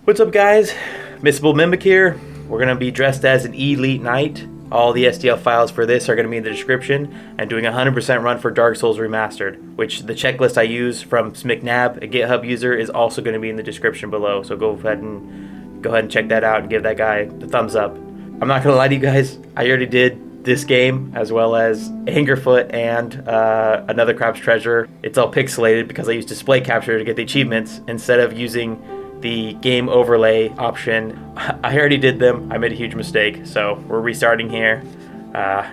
What's up, guys? Missable Mimic here. We're going to be dressed as an Elite Knight. All the STL files for this are going to be in the description, and doing a 100% run for Dark Souls Remastered, which the checklist I use from smcnabb, a GitHub user, is also going to be in the description below. So go ahead and check that out and give that guy the thumbs up. I'm not going to lie to you guys, I already did this game as well as Angerfoot and Another Crab's Treasure. It's all pixelated because I used display capture to get the achievements instead of using the game overlay option. I already did them. I made a huge mistake, so we're restarting here,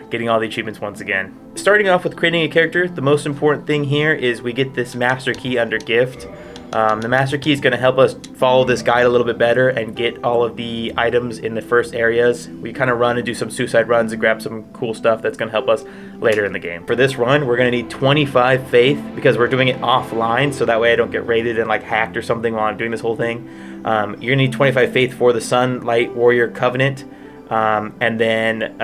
getting all the achievements once again. Starting off with creating a character, the most important thing here is we get this master key under gift. The master key is going to help us follow this guide a little bit better and get all of the items in the first areas. We kind of run and do some suicide runs and grab some cool stuff that's going to help us later in the game. For this run, we're going to need 25 faith because we're doing it offline, so that way I don't get raided and like hacked or something while I'm doing this whole thing. You're going to need 25 faith for the Sunlight Warrior Covenant, and then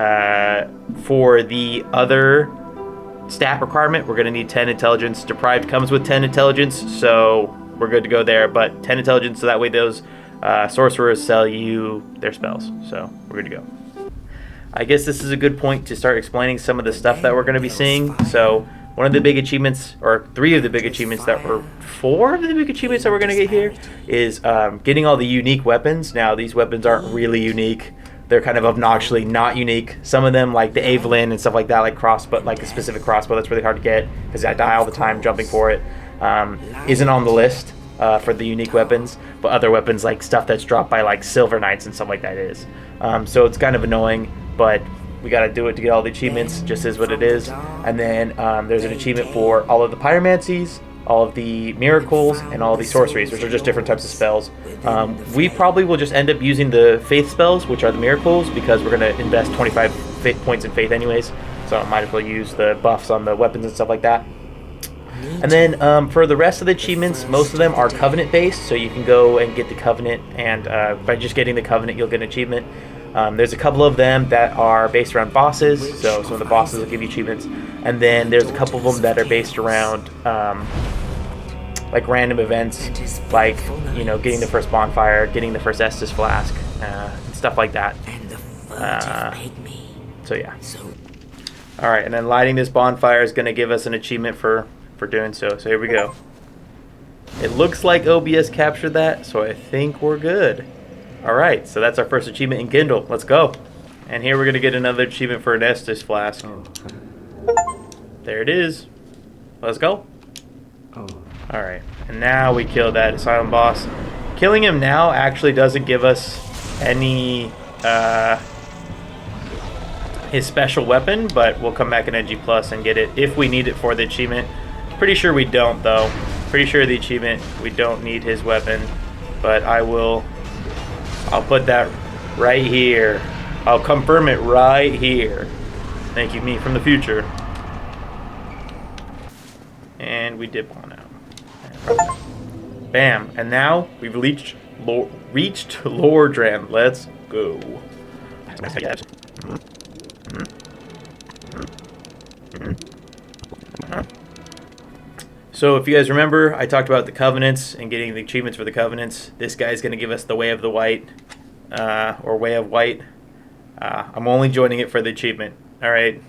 for the other stat requirement, we're going to need 10 intelligence. Deprived comes with 10 intelligence, so we're good to go there, but 10 intelligence, so that way those sorcerers sell you their spells, so we're good to go. I guess this is a good point to start explaining some of the stuff that we're going to be seeing. So one of the big achievements, or three of the big achievements that were, four of the big achievements that we're going to get here is getting all the unique weapons. Now these weapons aren't really unique. They're kind of obnoxiously not unique. Some of them, like the Evelyn and stuff like that, like crossbow, like a specific crossbow that's really hard to get because I die all the time jumping for it, isn't on the list for the unique weapons, but other weapons like stuff that's dropped by like Silver Knights and stuff like that is. So it's kind of annoying, but we got to do it to get all the achievements, just is what it is. And then there's an achievement for all of the pyromancies, all of the miracles, and all of the sorceries, which are just different types of spells. We probably will just end up using the faith spells, which are the miracles, because we're going to invest 25 points in faith anyways, so I might as well use the buffs on the weapons and stuff like that. And then for the rest of the achievements, most of them are covenant based, so you can go and get the covenant, and by just getting the covenant you'll get an achievement. There's a couple of them that are based around bosses, so some of the bosses will give you achievements, and then there's a couple of them that are based around like random events, like, you know, getting the first bonfire, getting the first Estus flask, stuff like that. So yeah. Alright, and then lighting this bonfire is going to give us an achievement for doing so. So here we go. It looks like OBS captured that, so I think we're good. Alright, so that's our first achievement in Kindle. Let's go. And here we're going to get another achievement for an Estus flask. There it is. Let's go. Alright, and now we kill that Asylum boss. Killing him now actually doesn't give us any his special weapon, but we'll come back in NG Plus and get it if we need it for the achievement. Pretty sure we don't, though. Pretty sure the achievement, we don't need his weapon, but I'll put that right here. I'll confirm it right here. Thank you, me from the future. And we did pawn out. Bam, and now we've reached Lordran. Let's go. So if you guys remember, I talked about the covenants and getting the achievements for the covenants. This guy's going to give us the Way of the White, or Way of White. I'm only joining it for the achievement. All right.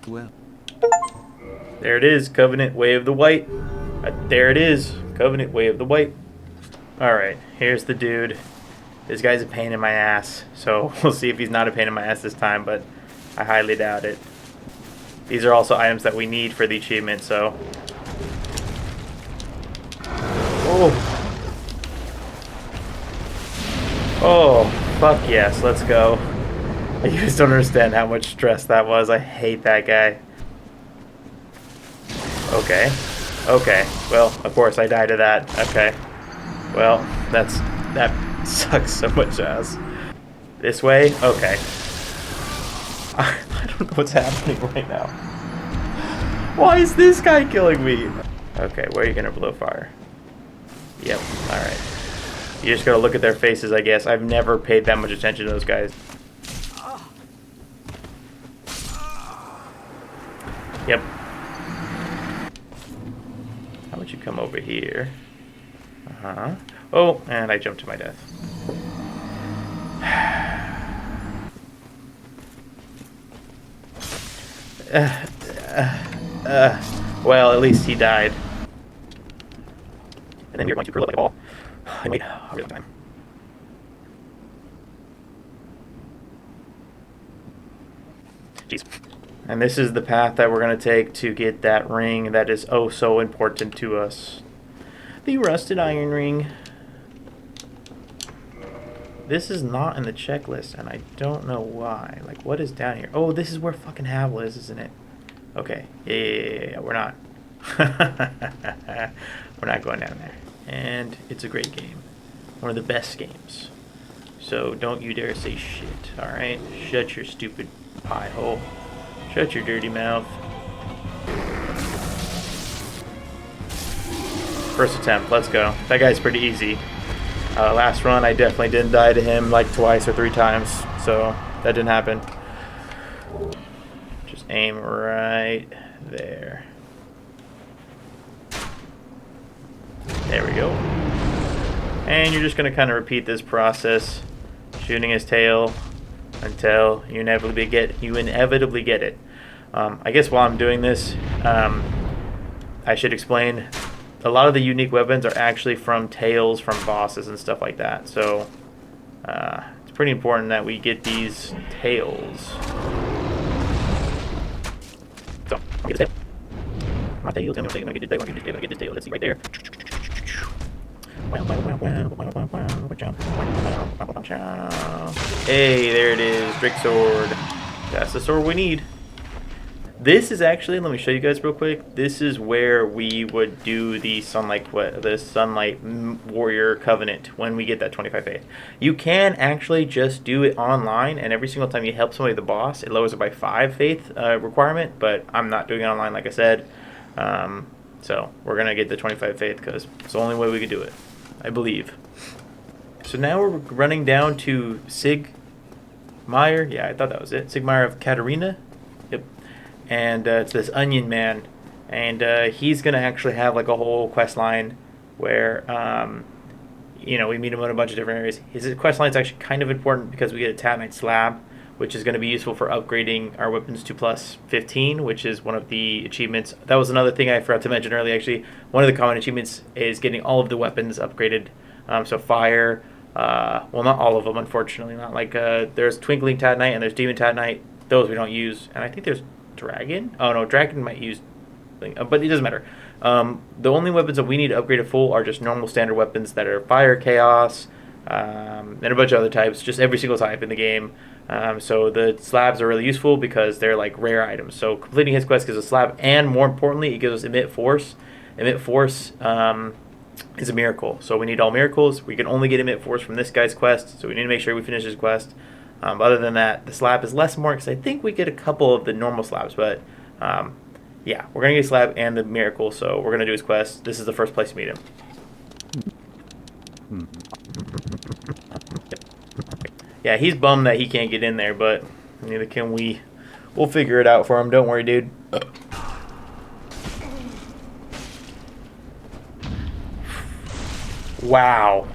Well, there it is, Covenant Way of the White. There it is, Covenant Way of the White. All right, here's the dude. This guy's a pain in my ass, so we'll see if he's not a pain in my ass this time, but I highly doubt it. These are also items that we need for the achievement, so. Oh, fuck yes, let's go. You guys don't understand how much stress that was. I hate that guy. Okay. Okay. Well, of course I died to that. Okay. Well, that sucks so much ass. This way? Okay. I don't know what's happening right now. Why is this guy killing me? Okay, where are you gonna blow fire? Yep, alright. You just gotta look at their faces, I guess. I've never paid that much attention to those guys. Yep. How about you come over here? Oh, and I jumped to my death. Well, at least he died. And then you're going to curl up like a ball. And wait a real time. Jeez. And this is the path that we're going to take to get that ring that is oh so important to us. The rusted iron ring. This is not in the checklist, and I don't know why. Like, what is down here? Oh, this is where fucking Havel is, isn't it? Okay. Yeah, we're not. We're not going down there. And it's a great game. One of the best games. So don't you dare say shit, alright? Shut your stupid pie hole. Shut your dirty mouth. First attempt, let's go. That guy's pretty easy. Last run, I definitely didn't die to him like twice or 3 times, so that didn't happen. Just aim right there. There we go. And you're just going to kind of repeat this process, shooting his tail until you inevitably get it. I guess while I'm doing this, I should explain a lot of the unique weapons are actually from tails from bosses and stuff like that. So it's pretty important that we get these tails. So get this tail. My tail's gonna get this tail. Get this tail. Let's see right there. Hey, there it is, Drick Sword. That's the sword we need. This is actually, let me show you guys real quick. This is where we would do the Sunlight Warrior Covenant when we get that 25 faith. You can actually just do it online, and every single time you help somebody with the boss, it lowers it by 5 faith requirement, but I'm not doing it online like I said. So we're going to get the 25 faith because it's the only way we can do it, I believe. So now we're running down to Sigmire. Yeah, I thought that was it. Sigmire of Katarina. Yep. And it's this onion man, and he's gonna actually have like a whole quest line where you know, we meet him in a bunch of different areas. His quest line is actually kind of important because we get a Tatnite slab, which is going to be useful for upgrading our weapons to plus 15, which is one of the achievements. That was another thing I forgot to mention earlier. Actually, one of the common achievements is getting all of the weapons upgraded. So fire, well, not all of them, unfortunately. Not like there's Twinkling Tatnite and there's Demon Tatnite. Those we don't use, and I think there's Dragon. Oh no, Dragon might use, but it doesn't matter. The only weapons that we need to upgrade to full are just normal standard weapons that are fire, chaos, and a bunch of other types. Just every single type in the game. So the slabs are really useful because they're like rare items. So completing his quest gives us a slab, and more importantly, it gives us emit force. Emit force is a miracle. So we need all miracles. We can only get emit force from this guy's quest. So we need to make sure we finish his quest. Other than that, the slab is less more because I think we get a couple of the normal slabs, but yeah, we're gonna get a slab and the miracle. So we're gonna do his quest. This is the first place to meet him. Yeah, he's bummed that he can't get in there, but neither can we. We'll figure it out for him. Don't worry, dude. Wow.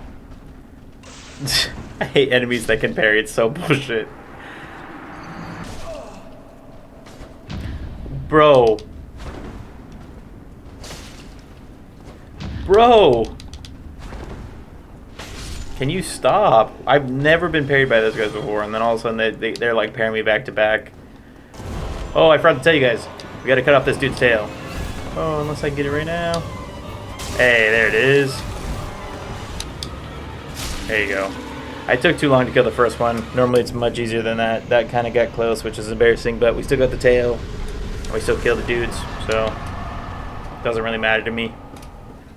I hate enemies that can parry. It's so bullshit. Bro. Can you stop? I've never been parried by those guys before, and then all of a sudden they're like parrying me back to back. Oh, I forgot to tell you guys. We gotta cut off this dude's tail. Oh, unless I can get it right now. Hey, there it is. There you go. I took too long to kill the first one. Normally it's much easier than that. That kind of got close, which is embarrassing, but we still got the tail. And we still killed the dudes, so it doesn't really matter to me.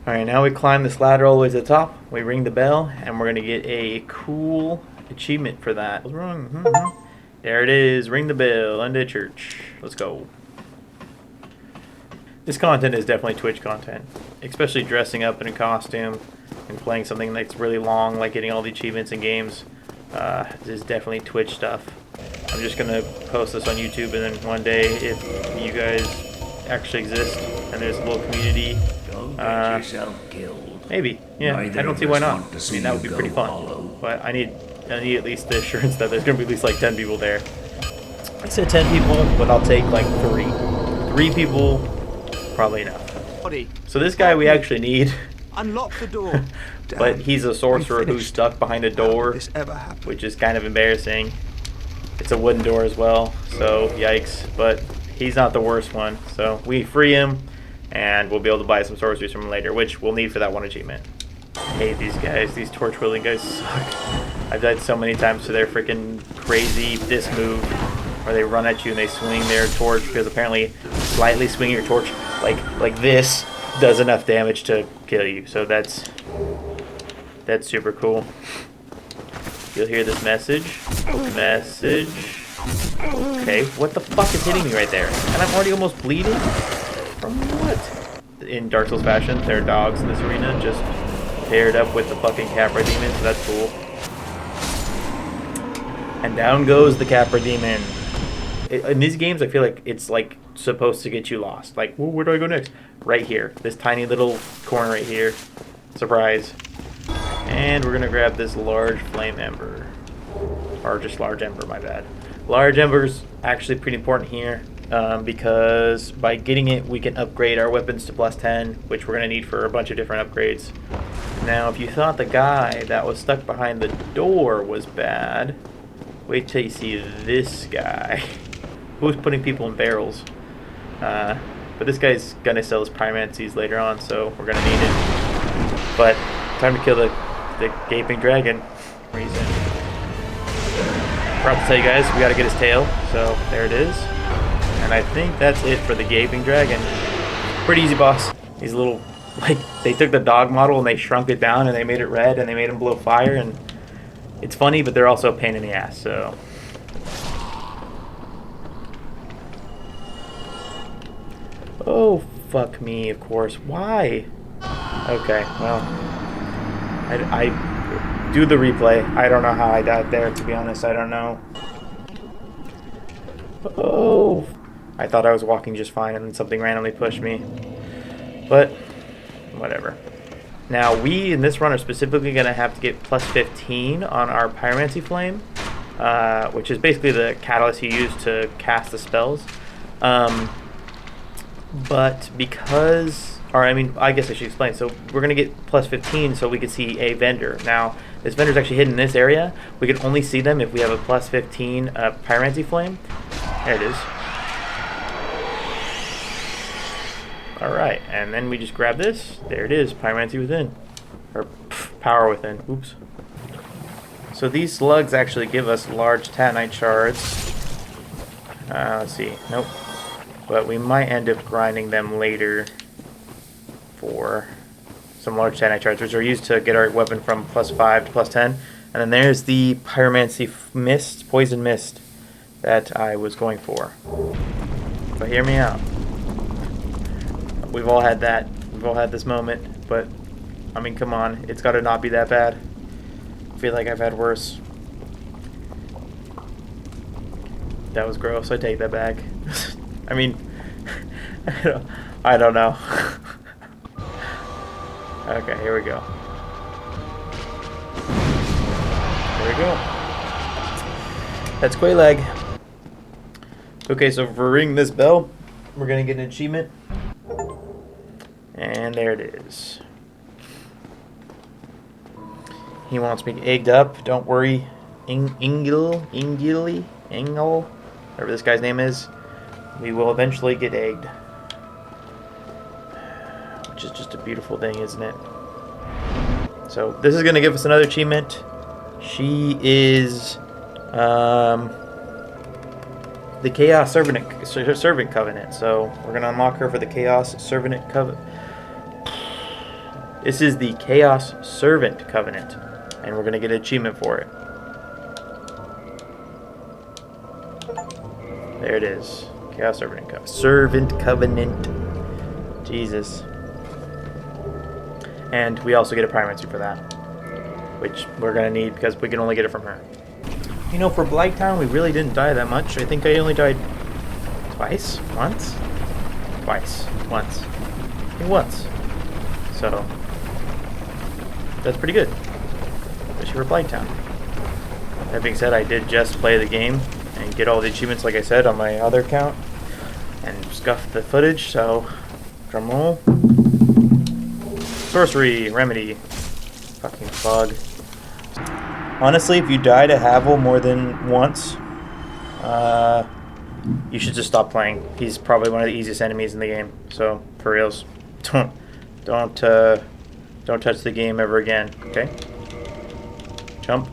Alright, now we climb this ladder all the way to the top. We ring the bell, and we're going to get a cool achievement for that. What's wrong? There it is. Ring the bell into church. Let's go. This content is definitely Twitch content, especially dressing up in a costume and playing something that's really long, like getting all the achievements in games. This is definitely Twitch stuff. I'm just going to post this on YouTube, and then one day, if you guys actually exist and there's a little community, Don't get yourself killed. Maybe. Yeah, I don't see why not. I mean, that would be pretty fun. But I need at least the assurance that there's going to be at least like 10 people there. I said 10 people, but I'll take like 3. 3 people, probably enough. So this guy we actually need. Unlock the door. But he's a sorcerer who's stuck behind a door, which is kind of embarrassing. It's a wooden door as well, so yikes. But he's not the worst one. So we free him, and we'll be able to buy some sorceries from him later, which we'll need for that one achievement. I hate these guys. These torch wielding guys suck. I've died so many times to their freaking crazy this move, where they run at you and they swing their torch, because apparently slightly swinging your torch like this does enough damage to kill you. So that's super cool. You'll hear this message. Okay, what the fuck is hitting me right there? And I'm already almost bleeding? From what? In Dark Souls fashion, there are dogs in this arena, just paired up with the fucking Capra Demon, so that's cool. And down goes the Capra Demon. In these games, I feel like it's like supposed to get you lost. Like, well, where do I go next? Right here. This tiny little corner right here. Surprise. And we're gonna grab this large flame ember. Or just large ember, my bad. Large ember's actually pretty important here, because by getting it, we can upgrade our weapons to +10, which we're gonna need for a bunch of different upgrades. Now, if you thought the guy that was stuck behind the door was bad, wait till you see this guy. Who's putting people in barrels? But this guy's gonna sell his pyromancies later on, so we're gonna need it. But time to kill the gaping dragon. Reason. Forgot to tell you guys, we gotta get his tail. So there it is. And I think that's it for the gaping dragon. Pretty easy, boss. He's a little, like, they took the dog model and they shrunk it down and they made it red and they made him blow fire, and it's funny, but they're also a pain in the ass. So. Oh, fuck me, of course. Why? Okay, well, I do the replay. I don't know how I died there, to be honest. I don't know. Oh, I thought I was walking just fine and then something randomly pushed me. But, whatever. Now, we, in this run, are specifically going to have to get +15 on our Pyromancy Flame, which is basically the catalyst you use to cast the spells. But because, or I mean, I guess I should explain. So we're going to get +15 so we can see a vendor. Now, this vendor's actually hidden in this area. We can only see them if we have a +15 Pyromancy Flame. There it is. Alright, and then we just grab this. There it is, Pyromancy Within. Or Power Within, oops. So these slugs actually give us large Tatanite shards. Let's see, nope. But we might end up grinding them later for some large Tatanite shards, which are used to get our weapon from +5 to +10. And then there's the Pyromancy Mist, Poison Mist, that I was going for. But hear me out. We've all had that. We've all had this moment. But, I mean, come on. It's got to not be that bad. I feel like I've had worse. That was gross. I take that back. I mean, I don't know. Okay, here we go. Here we go. That's Quaylag. Okay, so for ringing this bell, we're gonna get an achievement. And there it is. He wants me egged up. Don't worry. Engel, whatever this guy's name is. We will eventually get egged. Which is just a beautiful thing, isn't it? So this is going to give us another achievement. She is the Chaos Servant Covenant. So we're going to unlock her for the Chaos Servant Covenant. This is the Chaos Servant Covenant. And we're going to get an achievement for it. There it is. Chaos Servant Covenant. Jesus. And we also get a Pyromancy for that, which we're going to need because we can only get it from her. You know, for Blighttown, we really didn't die that much. I think I only died twice? Once? Twice. Once. I think once. So, that's pretty good, especially for Blighttown. That being said, I did just play the game and get all the achievements, like I said, on my other account, and scuff the footage. So, drum roll. Sorcery remedy. Fucking bug. Honestly, if you die to Havel more than once, you should just stop playing. He's probably one of the easiest enemies in the game. So, for reals, don't touch the game ever again. Okay? Jump.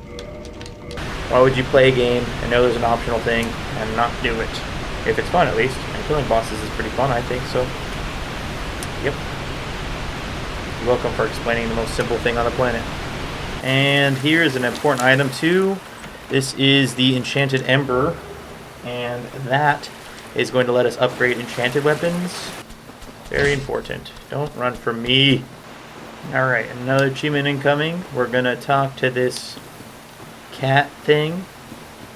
Why would you play a game and know there's an optional thing and not do it? If it's fun, at least. And killing bosses is pretty fun, I think. So, yep. You're welcome for explaining the most simple thing on the planet. And here is an important item too. This is the Enchanted Ember, and that is going to let us upgrade enchanted weapons. Very important. Don't run from me. Alright, another achievement incoming. We're gonna talk to this cat thing,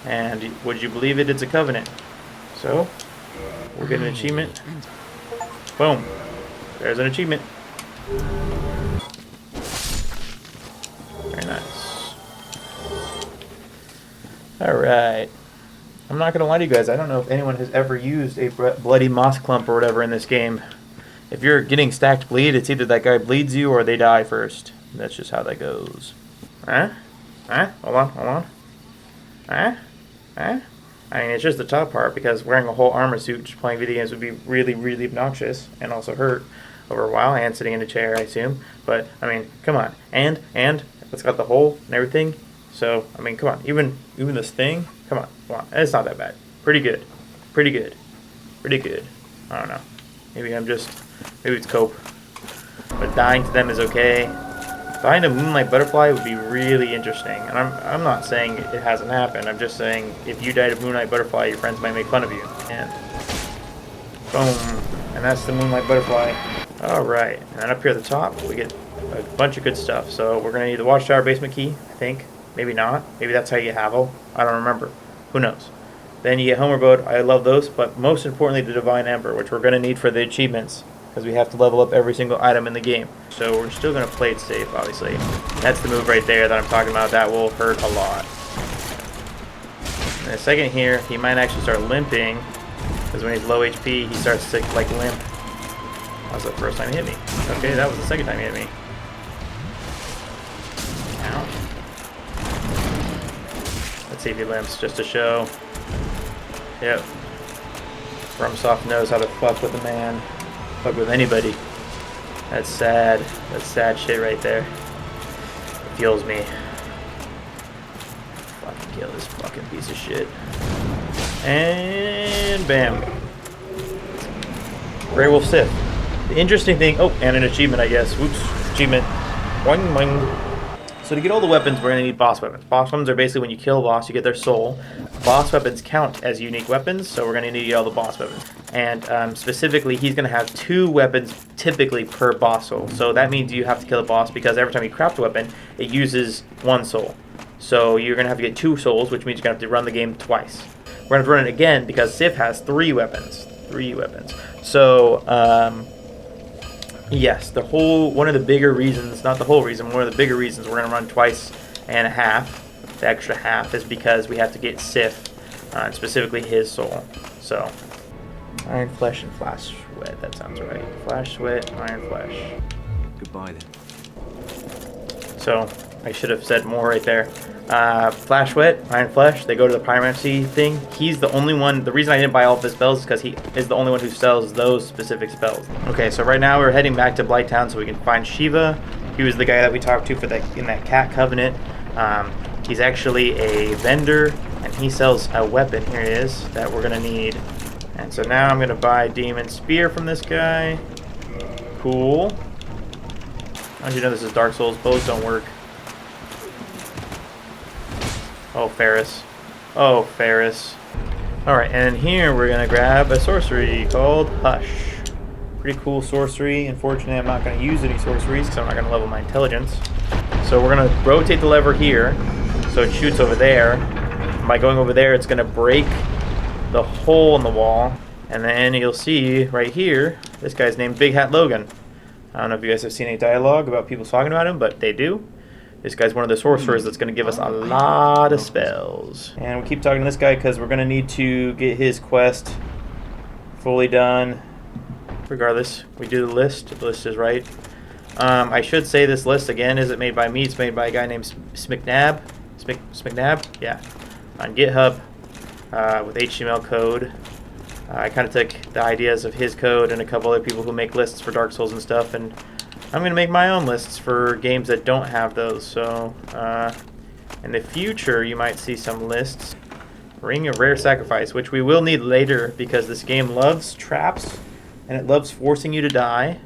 and would you believe it, it's a covenant. So, we'll get an achievement. Boom. There's an achievement. Very nice. Alright. I'm not going to lie to you guys, I don't know if anyone has ever used a bloody moss clump or whatever in this game. If you're getting stacked bleed, it's either that guy bleeds you or they die first. That's just how that goes. Huh? Huh? Hold on. Huh? Huh? I mean, it's just the top part, because wearing a whole armor suit just playing video games would be really, really obnoxious and also hurt over a while, and sitting in a chair, I assume. But, I mean, come on. And, it's got the hole and everything. So, I mean, come on. Even this thing, come on. It's not that bad. Pretty good. I don't know. Maybe it's cope. But dying to them is okay. Dying to Moonlight Butterfly would be really interesting. And I'm not saying it hasn't happened. I'm just saying if you die to Moonlight Butterfly, your friends might make fun of you. And boom. And that's the Moonlight Butterfly. Alright. And then up here at the top, we get a bunch of good stuff. So we're going to need the Watchtower basement key, I think. Maybe not. Maybe that's how you get Havel. I don't remember. Who knows? Then you get Homer Boat. I love those. But most importantly, the Divine Ember, which we're going to need for the achievements, because we have to level up every single item in the game. So we're still going to play it safe, obviously. That's the move right there that I'm talking about. That will hurt a lot. In a second here, he might actually start limping, because when he's low HP, he starts to like limp. That was the first time he hit me. Okay, that was the second time he hit me. Ow. Let's see if he limps, just to show. Yep. FromSoft knows how to fuck with a man. Fuck with anybody. That's sad. That's sad shit right there. It fuels me. Fucking kill this fucking piece of shit. And bam. Grey Wolf Sith. The interesting thing, oh, and an achievement, I guess. Whoops, achievement. Boing, boing. So to get all the weapons, we're going to need boss weapons. Boss weapons are basically when you kill a boss, you get their soul. Boss weapons count as unique weapons, so we're going to need to get all the boss weapons. And specifically, he's going to have 2 weapons typically per boss soul. So that means you have to kill a boss, because every time you craft a weapon, it uses 1 soul. So you're going to have to get 2 souls, which means you're going to have to run the game twice. We're going to have to run it again, because Sif has 3 weapons. 3 weapons. So, yes, one of the bigger reasons, not the whole reason, one of the bigger reasons we're going to run twice and a half, the extra half, is because we have to get Sif, and specifically his soul. So, Iron Flesh and Flash Sweat, that sounds right. Flash Sweat, Iron Flesh. Goodbye then. So, I should have said more right there. Flash Sweat, Iron Flesh, they go to the Pyromancy thing. He's the only one, the reason I didn't buy all of his spells is because he is the only one who sells those specific spells. Okay, so right now we're heading back to Blighttown so we can find Shiva. He was the guy that we talked to in that cat covenant. He's actually a vendor, and he sells a weapon, here it is, that we're going to need. And so now I'm going to buy Demon Spear from this guy. Cool. How did you know this is Dark Souls? Bows don't work. Oh, Ferris. Oh, Ferris. Alright, and here we're going to grab a sorcery called Hush. Pretty cool sorcery. Unfortunately, I'm not going to use any sorceries because I'm not going to level my intelligence. So we're going to rotate the lever here so it shoots over there. And by going over there, it's going to break the hole in the wall. And then you'll see right here, this guy's named Big Hat Logan. I don't know if you guys have seen any dialogue about people talking about him, but they do. This guy's one of the sorcerers that's going to give us a lot of spells. And we keep talking to this guy because we're going to need to get his quest fully done. Regardless, we do the list. The list is right. I should say this list again isn't made by me. It's made by a guy named smcnabb. smcnabb? Yeah. On GitHub with HTML code. I kind of took the ideas of his code and a couple other people who make lists for Dark Souls and stuff, and I'm going to make my own lists for games that don't have those. So in the future, you might see some lists. Ring of Rare Sacrifice, which we will need later because this game loves traps and it loves forcing you to die.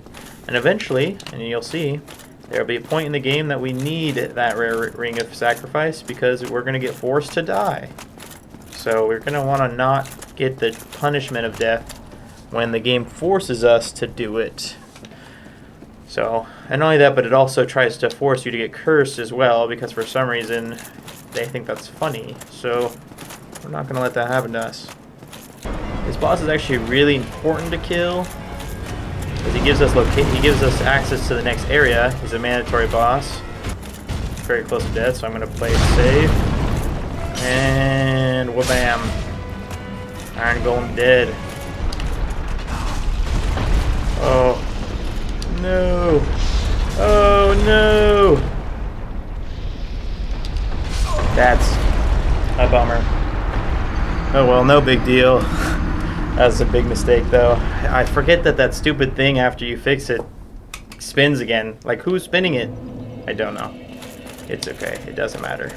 And eventually, and you'll see, there will be a point in the game that we need that Rare Ring of Sacrifice because we're going to get forced to die. So we're going to want to not get the punishment of death when the game forces us to do it. So, and not only that, but it also tries to force you to get cursed as well because for some reason they think that's funny. So we're not going to let that happen to us. This boss is actually really important to kill because he gives us access to the next area. He's a mandatory boss. Very close to death, so I'm going to play it safe. And wha-bam. Iron Golem dead. Oh. No. Oh no. That's a bummer. Oh well, no big deal. That's a big mistake though. I forget that stupid thing after you fix it spins again. Like, who's spinning it? I don't know. It's okay. It doesn't matter.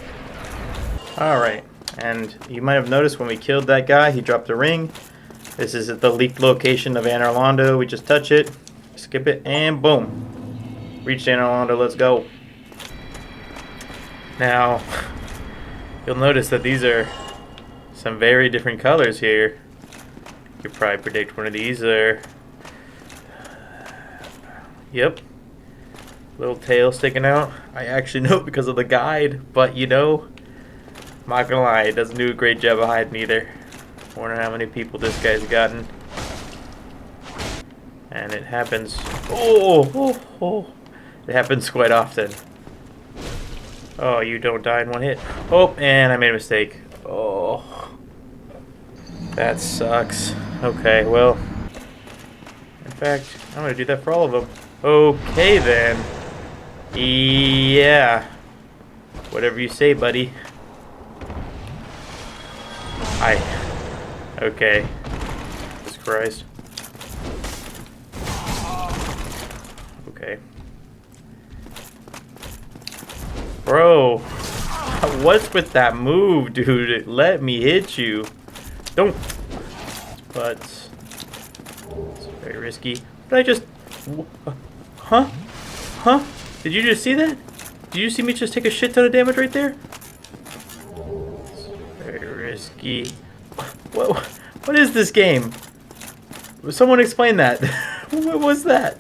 Alright. And you might have noticed when we killed that guy, he dropped a ring. This is at the leaked location of Anor Londo. We just touch it, skip it, and boom. Reached Anor Londo. Let's go. Now, you'll notice that these are some very different colors here. You could probably predict one of these are... Yep. Little tail sticking out. I actually know it because of the guide, but you know... I'm not gonna lie, it doesn't do a great job of hiding either. I wonder how many people this guy's gotten. And it happens... Oh! It happens quite often. Oh, you don't die in one hit. Oh, and I made a mistake. Oh. That sucks. Okay, well... In fact, I'm gonna do that for all of them. Okay, then. Yeah. Whatever you say, buddy. Okay. Jesus Christ. Okay. Bro. What's with that move, dude? Let me hit you. Don't. But. It's very risky. But I just. Huh? Huh? Did you just see that? Did you see me just take a shit ton of damage right there? Risky. What is this game? Someone explain that. What was that?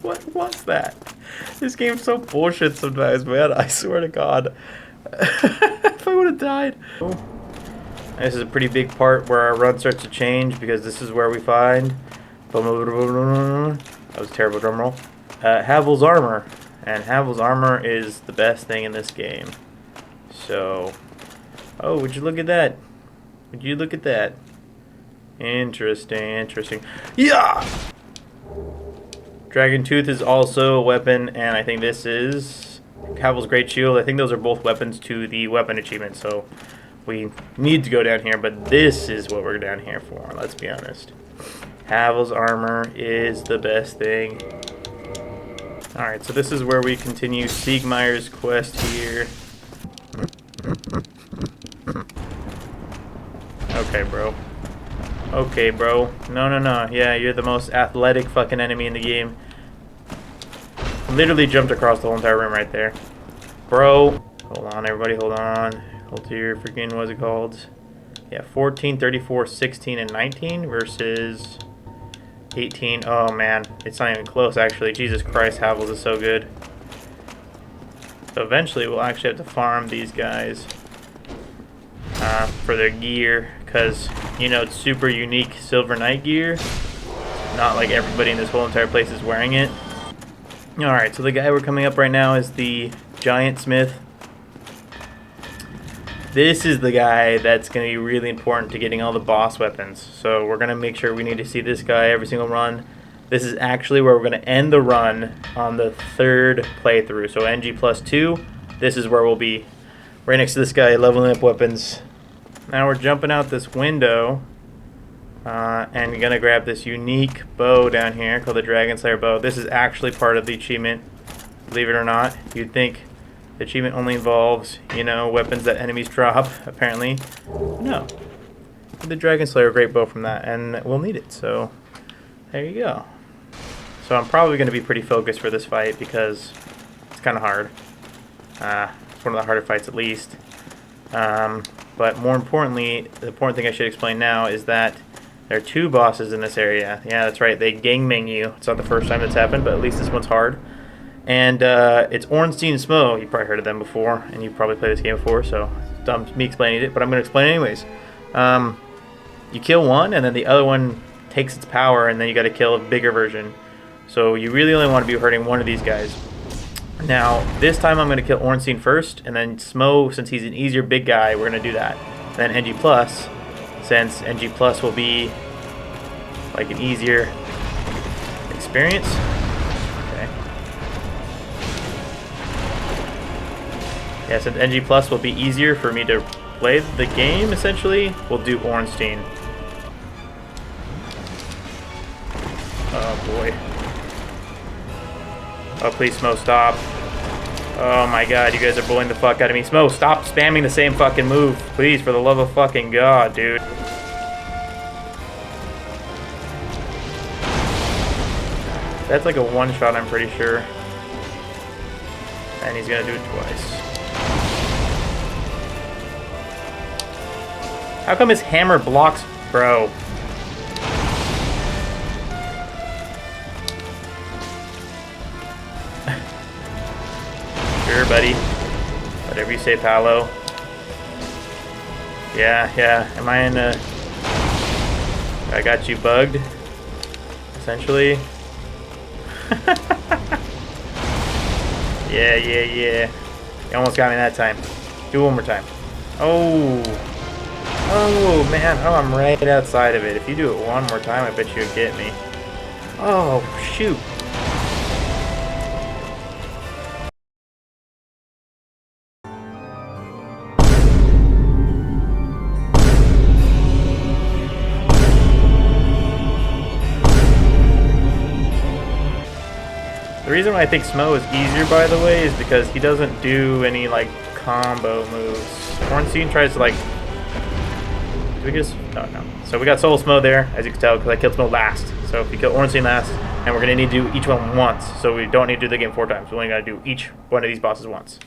What was that? This game's so bullshit sometimes, man. I swear to God. If I would have died. This is a pretty big part where our run starts to change because this is where we find... That was a terrible drum roll. Havel's armor. And Havel's armor is the best thing in this game. So... Oh, would you look at that? Would you look at that? Interesting. Yeah! Dragon Tooth is also a weapon, and I think this is Havel's Great Shield. I think those are both weapons to the weapon achievement, so we need to go down here, but this is what we're down here for, let's be honest. Havel's armor is the best thing. Alright, so this is where we continue Siegmeyer's quest here. Okay, bro. No. Yeah, you're the most athletic fucking enemy in the game. Literally jumped across the whole entire room right there. Bro. Hold on, everybody, hold on. Hold to your freaking, what's it called? Yeah, 14, 34, 16, and 19 versus 18. Oh, man. It's not even close, actually. Jesus Christ, Havel's is so good. So eventually, we'll actually have to farm these guys. For their gear, because you know it's super unique Silver Knight gear. Not like everybody in this whole entire place is wearing it. Alright, so the guy we're coming up right now is the Giant Smith. This is the guy that's going to be really important to getting all the boss weapons. So we're going to make sure we need to see this guy every single run. This is actually where we're going to end the run on the 3rd playthrough. So NG plus 2, this is where we'll be. Right next to this guy, leveling up weapons. Now we're jumping out this window. And going to grab this unique bow down here called the Dragon Slayer bow. This is actually part of the achievement, believe it or not. You'd think the achievement only involves, you know, weapons that enemies drop. Apparently, no. The Dragon Slayer, great bow from that, and we'll need it. So there you go. So I'm probably going to be pretty focused for this fight because it's kind of hard. It's one of the harder fights, at least. But more importantly, the important thing I should explain now is that there are 2 bosses in this area. Yeah, that's right. They gangbang you. It's not the first time that's happened, but at least this one's hard. And it's Ornstein and Smo. You've probably heard of them before, and you've probably played this game before, so it's dumb me explaining it, but I'm going to explain it anyways. You kill one, and then the other one takes its power, and then you got to kill a bigger version. So you really only want to be hurting one of these guys. Now, this time I'm going to kill Ornstein first, and then Smo, since he's an easier big guy, we're going to do that. Then NG+, since NG+ will be like an easier experience. Okay. Yeah, since NG+ will be easier for me to play the game, essentially, we'll do Ornstein. Oh boy. Oh, please, Smo, stop. Oh my god, you guys are bullying the fuck out of me. Smo, stop spamming the same fucking move. Please, for the love of fucking god, dude. That's like a one-shot, I'm pretty sure. And he's gonna do it twice. How come his hammer blocks, bro? Sure, buddy. Whatever you say, Paolo. Yeah. Am I in a... I got you bugged, essentially. Yeah. You almost got me that time. Do it one more time. Oh, man. Oh, I'm right outside of it. If you do it one more time, I bet you'd get me. Oh, shoot. The reason why I think Smo is easier, by the way, is because he doesn't do any, like, combo moves. Ornstein tries to, like... Did we just... Oh, no. So we got solo Smo there, as you can tell, because I killed Smo last. So if you kill Ornstein last, and we're going to need to do each one once. So we don't need to do the game 4 times. We only got to do each one of these bosses once.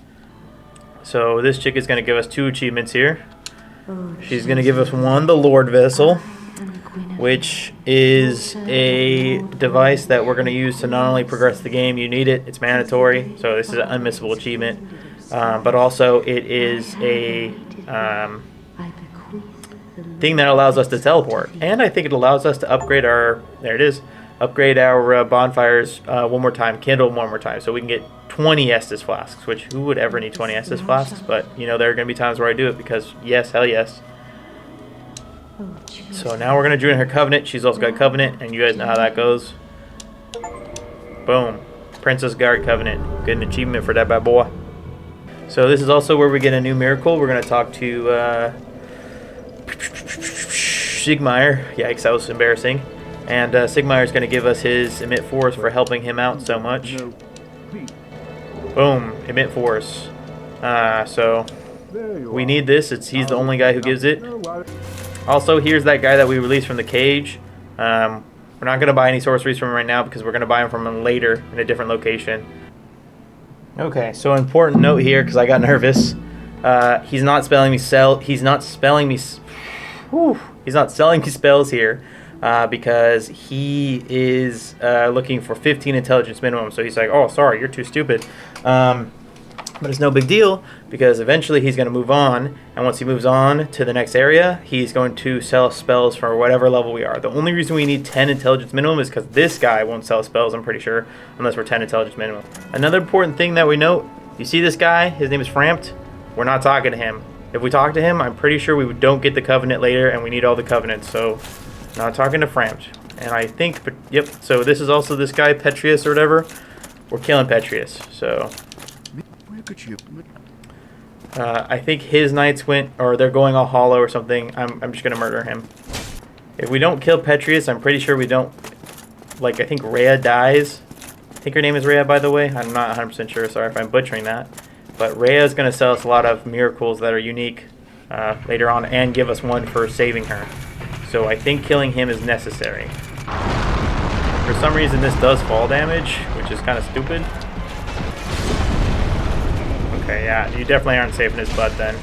So this chick is going to give us 2 achievements here. She's going to give us one, the Lord Vessel, which is a device that we're going to use to not only progress the game, you need it, it's mandatory, so this is an unmissable achievement, but also it is a thing that allows us to teleport, and I think it allows us to upgrade our, there it is, upgrade our bonfires one more time, kindle one more time, so we can get 20 Estus flasks, which who would ever need 20 Estus flasks, but you know, there are going to be times where I do it because yes, hell yes. So now we're going to join her covenant. She's also got covenant, and you guys know how that goes. Boom. Princess Guard covenant. Get an achievement for that bad boy. So this is also where we get a new miracle. We're going to talk to Sigmire. Yikes, that was embarrassing. And Sigmire is going to give us his emit force for helping him out so much. Boom. Emit force. So we need this. He's the only guy who gives it. Also, here's that guy that we released from the cage. We're not going to buy any sorceries from him right now because we're going to buy them from him later in a different location. Okay, so important note here because I got nervous. He's not selling me spells here because he is looking for 15 intelligence minimum. So he's like, oh, sorry, you're too stupid. But it's no big deal because eventually he's going to move on, and once he moves on to the next area, he's going to sell spells for whatever level we are. The only reason we need 10 intelligence minimum is because this guy won't sell spells, I'm pretty sure, unless we're 10 intelligence minimum. Another important thing that we note, you see this guy, his name is Framped, we're not talking to him. If we talk to him, I'm pretty sure we don't get the covenant later, and we need all the covenants, so not talking to Framped. And I think, but yep, so this is also this guy, Petrius or whatever. We're killing Petrius, so... Could you? I think his knights went, or they're going all hollow or something. I'm just gonna murder him. If we don't kill Petrius, I'm pretty sure we don't. Like, I think Rhea dies. I think her name is Rhea, by the way. I'm not 100% sure. Sorry if I'm butchering that. But Rhea is gonna sell us a lot of miracles that are unique later on, and give us one for saving her. So I think killing him is necessary. For some reason, this does fall damage, which is kind of stupid. Okay, yeah, you definitely aren't saving his butt then.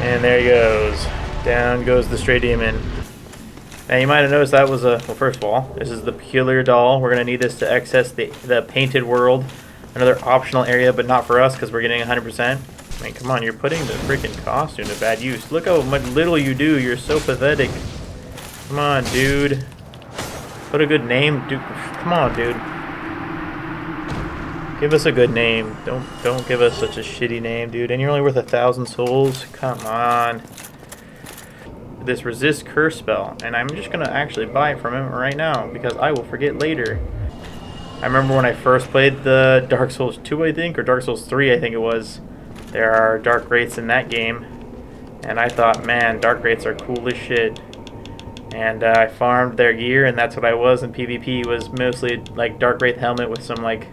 And there he goes. Down goes the stray demon. Now you might have noticed that was a... Well, first of all, this is the peculiar doll. We're going to need this to access the painted world. Another optional area, but not for us because we're getting 100%. I mean, come on, you're putting the freaking costume to bad use. Look how much little you do. You're so pathetic. Come on, dude. Put a good name. Dude, come on, dude. Give us a good name. Don't give us such a shitty name, dude. And you're only worth 1,000 souls? Come on. This resist curse spell. And I'm just going to actually buy it from him right now because I will forget later. I remember when I first played the Dark Souls 2, I think, or Dark Souls 3, I think it was. There are Dark Wraiths in that game. And I thought, man, Dark Wraiths are cool as shit. And I farmed their gear, and that's what I was in PvP. Was mostly like Dark Wraith helmet with some like...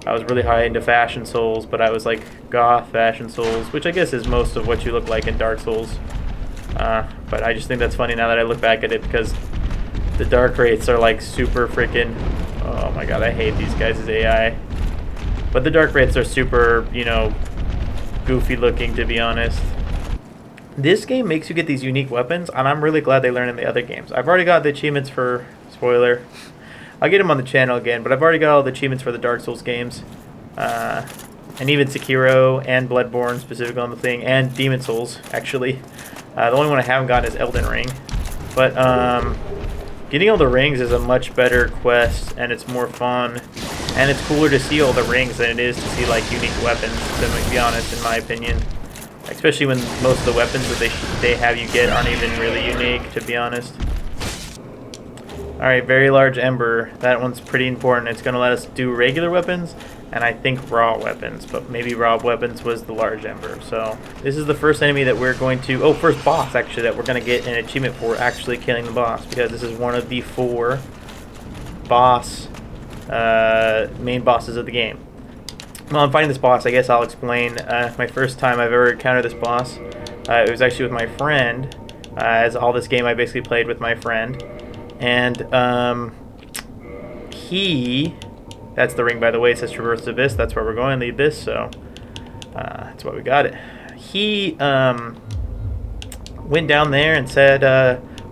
I was really high into Fashion Souls, but I was like goth Fashion Souls, which I guess is most of what you look like in Dark Souls. But I just think that's funny now that I look back at it because the Dark Wraiths are like super freaking... Oh my god, I hate these guys' AI. But the Dark Wraiths are super, you know, goofy looking, to be honest. This game makes you get these unique weapons, and I'm really glad they learned in the other games. I've already got the achievements for... Spoiler. I'll get them on the channel again, but I've already got all the achievements for the Dark Souls games. And even Sekiro and Bloodborne, specifically on the thing, and Demon Souls, actually. The only one I haven't gotten is Elden Ring. But getting all the rings is a much better quest, and it's more fun. And it's cooler to see all the rings than it is to see, like, unique weapons, to be honest, in my opinion. Especially when most of the weapons that they have you get aren't even really unique, to be honest. Alright, very large ember. That one's pretty important. It's going to let us do regular weapons, and I think raw weapons. But maybe raw weapons was the large ember. So, this is the first enemy that we're going to... Oh, first boss, actually, that we're going to get an achievement for actually killing the boss. Because this is one of the 4 boss... main bosses of the game. While I'm fighting this boss, I guess I'll explain my first time I've ever encountered this boss. It was actually with my friend. As all this game I basically played with my friend. And that's the ring, by the way. It says Traverse the Abyss. That's where we're going, the Abyss, so that's why we got it. He went down there and said,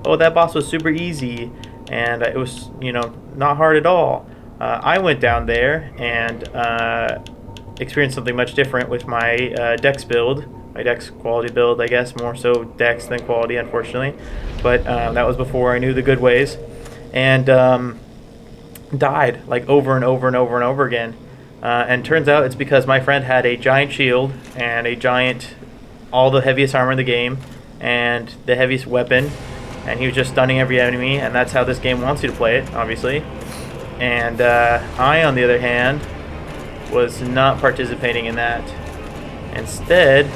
oh, that boss was super easy. And it was, you know, not hard at all. I went down there and experienced something much different with my Dex build. My Dex quality build, I guess, more so Dex than quality, unfortunately. But that was before I knew the good ways. And died, like, over and over and over and over again. And turns out it's because my friend had a giant shield and a giant, all the heaviest armor in the game, and the heaviest weapon. And he was just stunning every enemy, and that's how this game wants you to play it, obviously. And I, on the other hand, was not participating in that. Instead...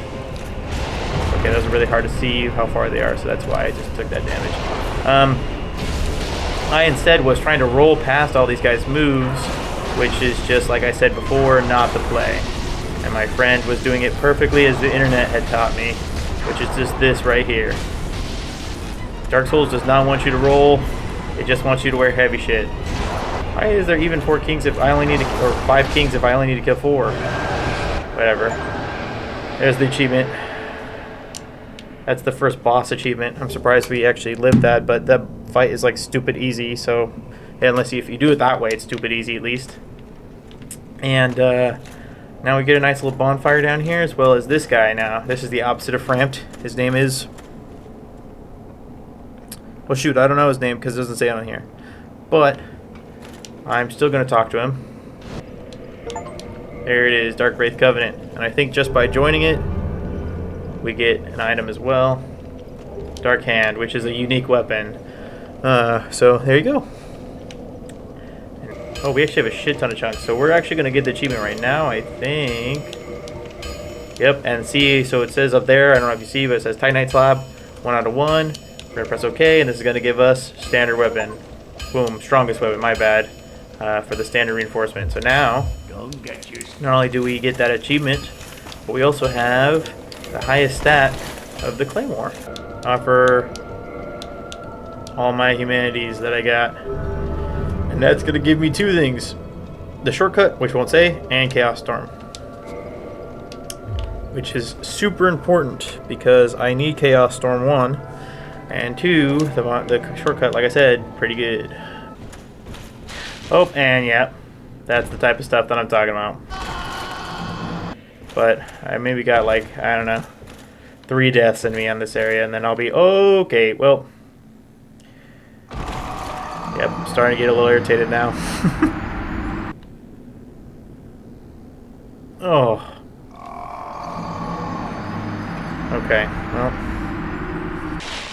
Okay, those are really hard to see how far they are, so that's why I just took that damage. I instead was trying to roll past all these guys' moves, which is just, like I said before, not the play. And my friend was doing it perfectly as the internet had taught me, which is just this right here. Dark Souls does not want you to roll, it just wants you to wear heavy shit. Why is there even 4 kings if I only need to, or 5 kings if I only need to kill 4? Whatever. There's the achievement. That's the first boss achievement. I'm surprised we actually lived that, but that fight is like stupid easy, so yeah, unless if you do it that way, it's stupid easy at least. And now we get a nice little bonfire down here, as well as this guy now. This is the opposite of Framped. His name is... Well, shoot, I don't know his name because it doesn't say it on here. But I'm still going to talk to him. There it is, Dark Wraith Covenant. And I think just by joining it, we get an item as well. Dark Hand, which is a unique weapon. So there you go. Oh, we actually have a shit ton of chunks. So we're actually going to get the achievement right now, I think. Yep, and see, so it says up there, I don't know if you see, but it says Titanite Slab, 1 out of 1. We're going to press OK, and this is going to give us standard weapon. Boom, strongest weapon, my bad, for the standard reinforcement. So now, not only do we get that achievement, but we also have the highest stat of the Claymore. For all my humanities that I got. And that's going to give me 2 things. The shortcut, which won't say, and Chaos Storm. Which is super important because I need Chaos Storm 1. And 2, the shortcut, like I said, pretty good. Oh, and yeah, that's the type of stuff that I'm talking about. But I maybe got like, I don't know, 3 deaths in me on this area, and then I'll be okay. Well, yep, I'm starting to get a little irritated now. Oh. Okay, well.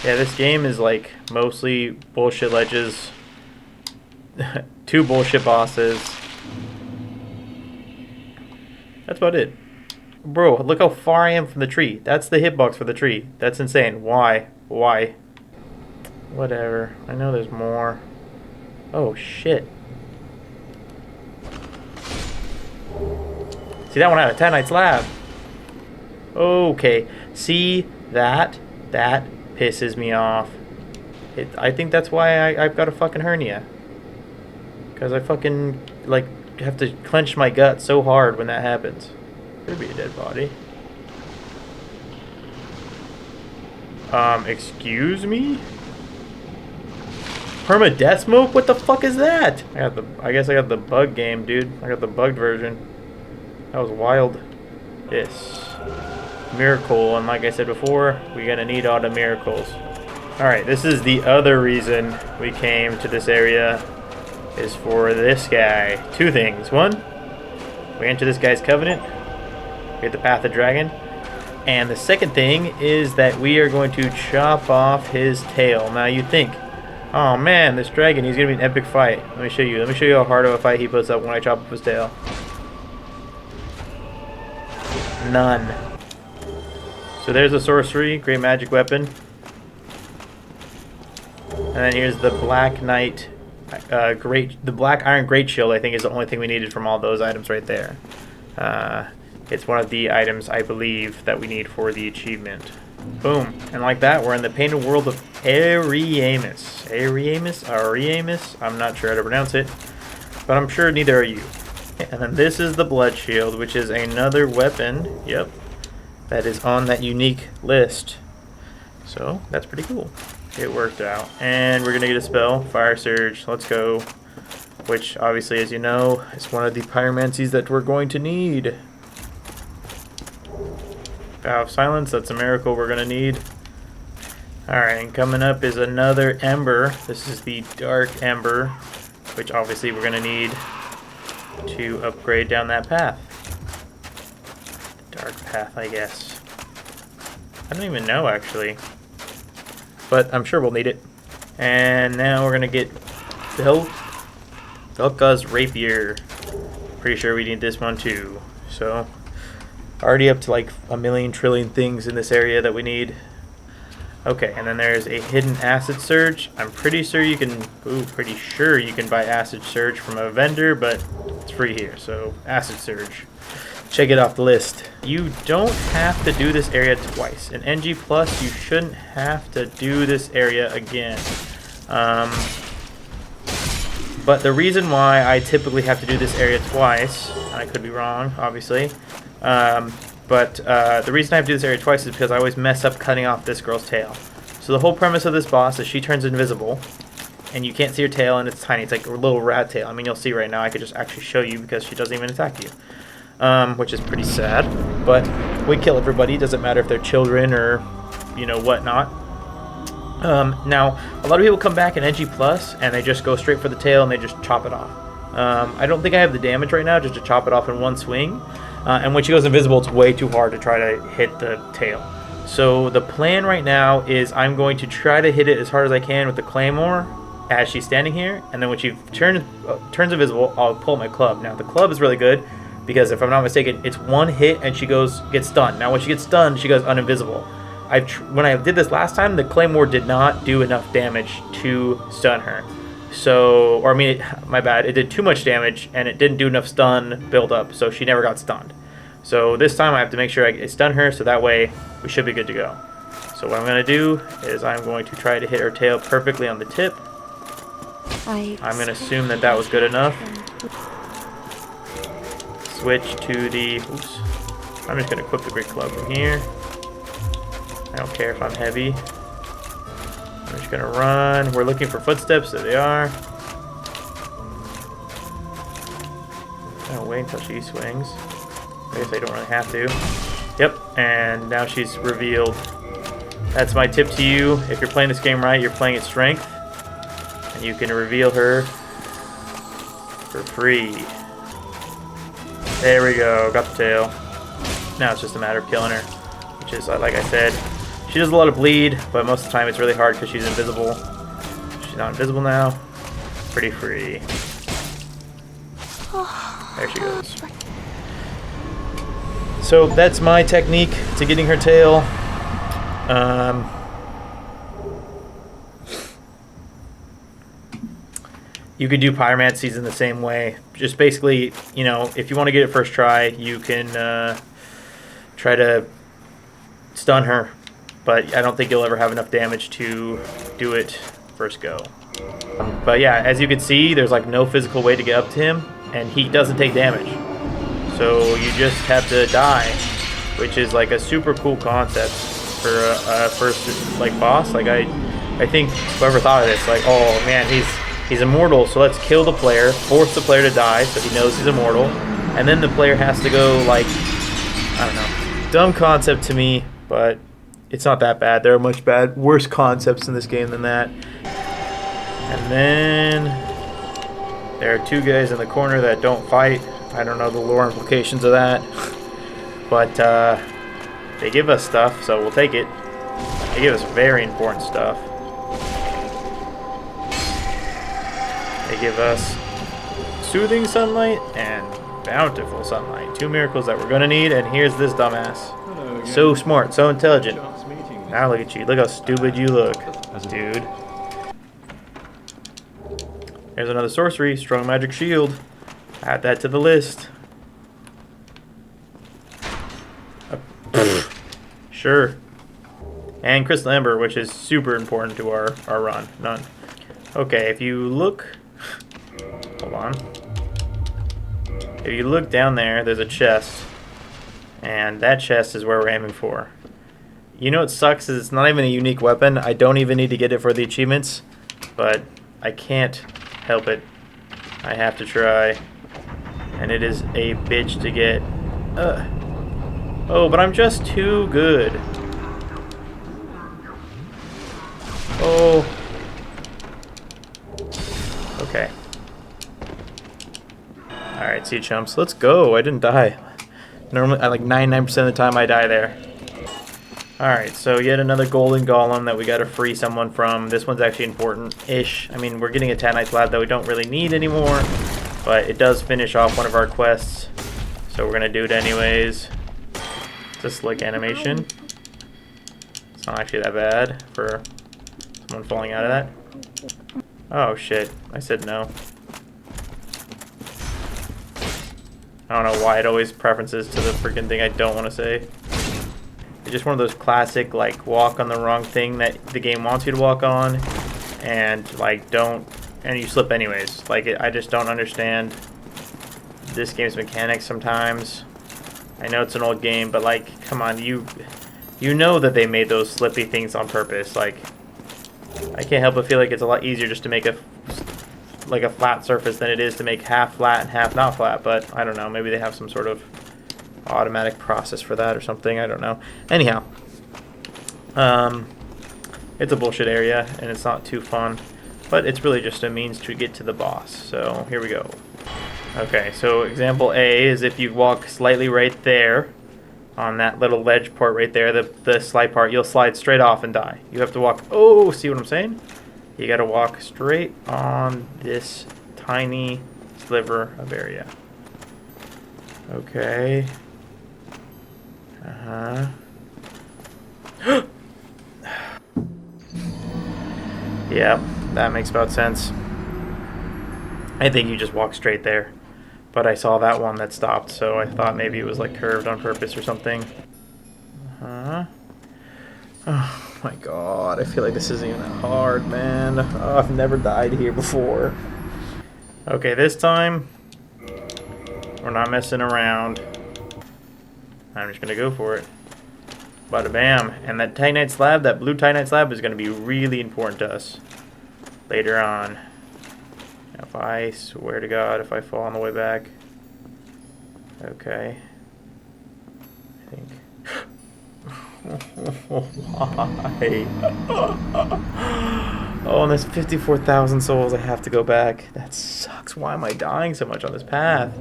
Yeah, this game is like mostly bullshit ledges, 2 bullshit bosses. That's about it. Bro, look how far I am from the tree. That's the hitbox for the tree. That's insane. Why? Why? Whatever. I know there's more. Oh, shit. See, that one had a Titanite Slab. Okay. See, that pisses me off. I think that's why I've got a fucking hernia. Because I fucking, like, have to clench my gut so hard when that happens. Could be a dead body. Excuse me? Permadeath smoke? What the fuck is that? I guess I got the bug game, dude. I got the bugged version. That was wild. This miracle, and like I said before, we're gonna need all the miracles. Alright, this is the other reason we came to this area, is for this guy. 2 things. 1, we enter this guy's covenant. We get the Path of Dragon. And the second thing is that we are going to chop off his tail. Now you think, oh man, this dragon, he's gonna be an epic fight. Let me show you. Let me show you how hard of a fight he puts up when I chop off his tail. None. So there's a sorcery, great magic weapon. And then here's the Black Knight, the Black Iron Great Shield. I think is the only thing we needed from all those items right there. It's one of the items I believe that we need for the achievement. Boom. And like that, we're in the painted world of Ariamus. Ariamus? I'm not sure how to pronounce it, but I'm sure neither are you. And then this is the Blood Shield, which is another weapon, yep, that is on that unique list. So, that's pretty cool. It worked out. And we're going to get a spell, Fire Surge. Let's go. Which, obviously, as you know, is one of the pyromancies that we're going to need. Vow of Silence, that's a miracle we're going to need. Alright, and coming up is another Ember. This is the Dark Ember, which obviously we're going to need to upgrade down that path. Dark path, I guess. I don't even know, actually. But I'm sure we'll need it. And now we're going to get Velka's Rapier. Pretty sure we need this one too. So, already up to like a million trillion things in this area that we need. Okay, and then there's a hidden Acid Surge. I'm pretty sure you can, buy Acid Surge from a vendor, but it's free here. So, Acid Surge. Check it off the list. You don't have to do this area twice. In NG+, you shouldn't have to do this area again. But the reason why I typically have to do this area twice, I could be wrong, obviously, but the reason I have to do this area twice is because I always mess up cutting off this girl's tail. So the whole premise of this boss is she turns invisible, and you can't see her tail, and it's tiny. It's like a little rat tail. I mean, you'll see right now. I could just actually show you because she doesn't even attack you, which is pretty sad. But we kill everybody. It doesn't matter if they're children or, you know, whatnot. Now, a lot of people come back in NG+, and they just go straight for the tail, and they just chop it off. I don't think I have the damage right now just to chop it off in one swing. And when she goes invisible, it's way too hard to try to hit the tail. So the plan right now is I'm going to try to hit it as hard as I can with the claymore as she's standing here, and then when she turns invisible, I'll pull my club. Now the club is really good because if I'm not mistaken, it's one hit and she gets stunned. Now when she gets stunned, she goes uninvisible. When I did this last time, the claymore did not do enough damage to stun her. So, or I mean, my bad, it did too much damage and it didn't do enough stun build up, so she never got stunned. So this time I have to make sure I stun her, so that way we should be good to go. So what I'm going to do is I'm going to try to hit her tail perfectly on the tip. I'm going to assume that that was good enough. Switch to the, oops, I'm just going to equip the great club from here. I don't care if I'm heavy. I'm just going to run. We're looking for footsteps, there they are. I'll wait until she swings. I guess I don't really have to. Yep, and now she's revealed. That's my tip to you. If you're playing this game right, you're playing at strength. And you can reveal her for free. There we go, got the tail. Now it's just a matter of killing her. Which is, like I said, she does a lot of bleed, but most of the time it's really hard because she's invisible. She's not invisible now. Pretty free. There she goes. So that's my technique to getting her tail. You could do pyromancies in the same way. Just basically, you know, if you want to get it first try, you can try to stun her. But I don't think you'll ever have enough damage to do it first go. But yeah, as you can see, there's like no physical way to get up to him, and he doesn't take damage. So you just have to die, which is like a super cool concept for a first like boss. Like I think whoever thought of this, like, oh man, he's immortal, so let's kill the player, force the player to die so he knows he's immortal, and then the player has to go, like, I don't know. Dumb concept to me, but it's not that bad. There are much worse concepts in this game than that. And then there are two guys in the corner that don't fight. I don't know the lore implications of that, but they give us stuff, so we'll take it. They give us very important stuff. They give us soothing sunlight and bountiful sunlight. Two miracles that we're gonna need, and here's this dumbass. So smart, so intelligent. Now look at you. Look how stupid you look, dude. There's another sorcery, strong magic shield. Add that to the list. Sure. And crystal ember, which is super important to our run. None. Okay, if you look, hold on. If you look down there, there's a chest, and that chest is where we're aiming for. You know what sucks is it's not even a unique weapon. I don't even need to get it for the achievements, but I can't help it. I have to try, and it is a bitch to get. Oh, but I'm just too good. Oh. Okay. Alright, see you chumps. Let's go. I didn't die. Normally, like 99% of the time I die there. Alright, so yet another golden golem that we gotta free someone from. This one's actually important-ish. I mean, we're getting a Tanite lab that we don't really need anymore, but it does finish off one of our quests, so we're gonna do it anyways. Just like animation. It's not actually that bad for someone falling out of that. Oh shit, I said no. I don't know why it always preferences to the freaking thing I don't want to say. It's just one of those classic, like, walk on the wrong thing that the game wants you to walk on, and, like, don't, and you slip anyways. Like, I just don't understand this game's mechanics sometimes. I know it's an old game, but, like, come on, you know that they made those slippy things on purpose. Like, I can't help but feel like it's a lot easier just to make a flat surface than it is to make half flat and half not flat, but I don't know, maybe they have some sort of automatic process for that or something, I don't know. Anyhow, it's a bullshit area and it's not too fun, but it's really just a means to get to the boss. So here we go. Okay, so example A is if you walk slightly right there on that little ledge part right there, the slide part, you'll slide straight off and die. You have to walk, oh, see what I'm saying? You gotta walk straight on this tiny sliver of area. Okay. Yeah, that makes about sense. I think you just walk straight there. But I saw that one that stopped, so I thought maybe it was like curved on purpose or something. Oh my god, I feel like this isn't even that hard, man. Oh, I've never died here before. Okay, this time we're not messing around. I'm just gonna go for it. Bada bam. And that titanite slab, that blue titanite slab, is gonna be really important to us later on. If I swear to God, if I fall on the way back. Okay. I think. Why? Oh, and there's 54,000 souls. I have to go back. That sucks. Why am I dying so much on this path?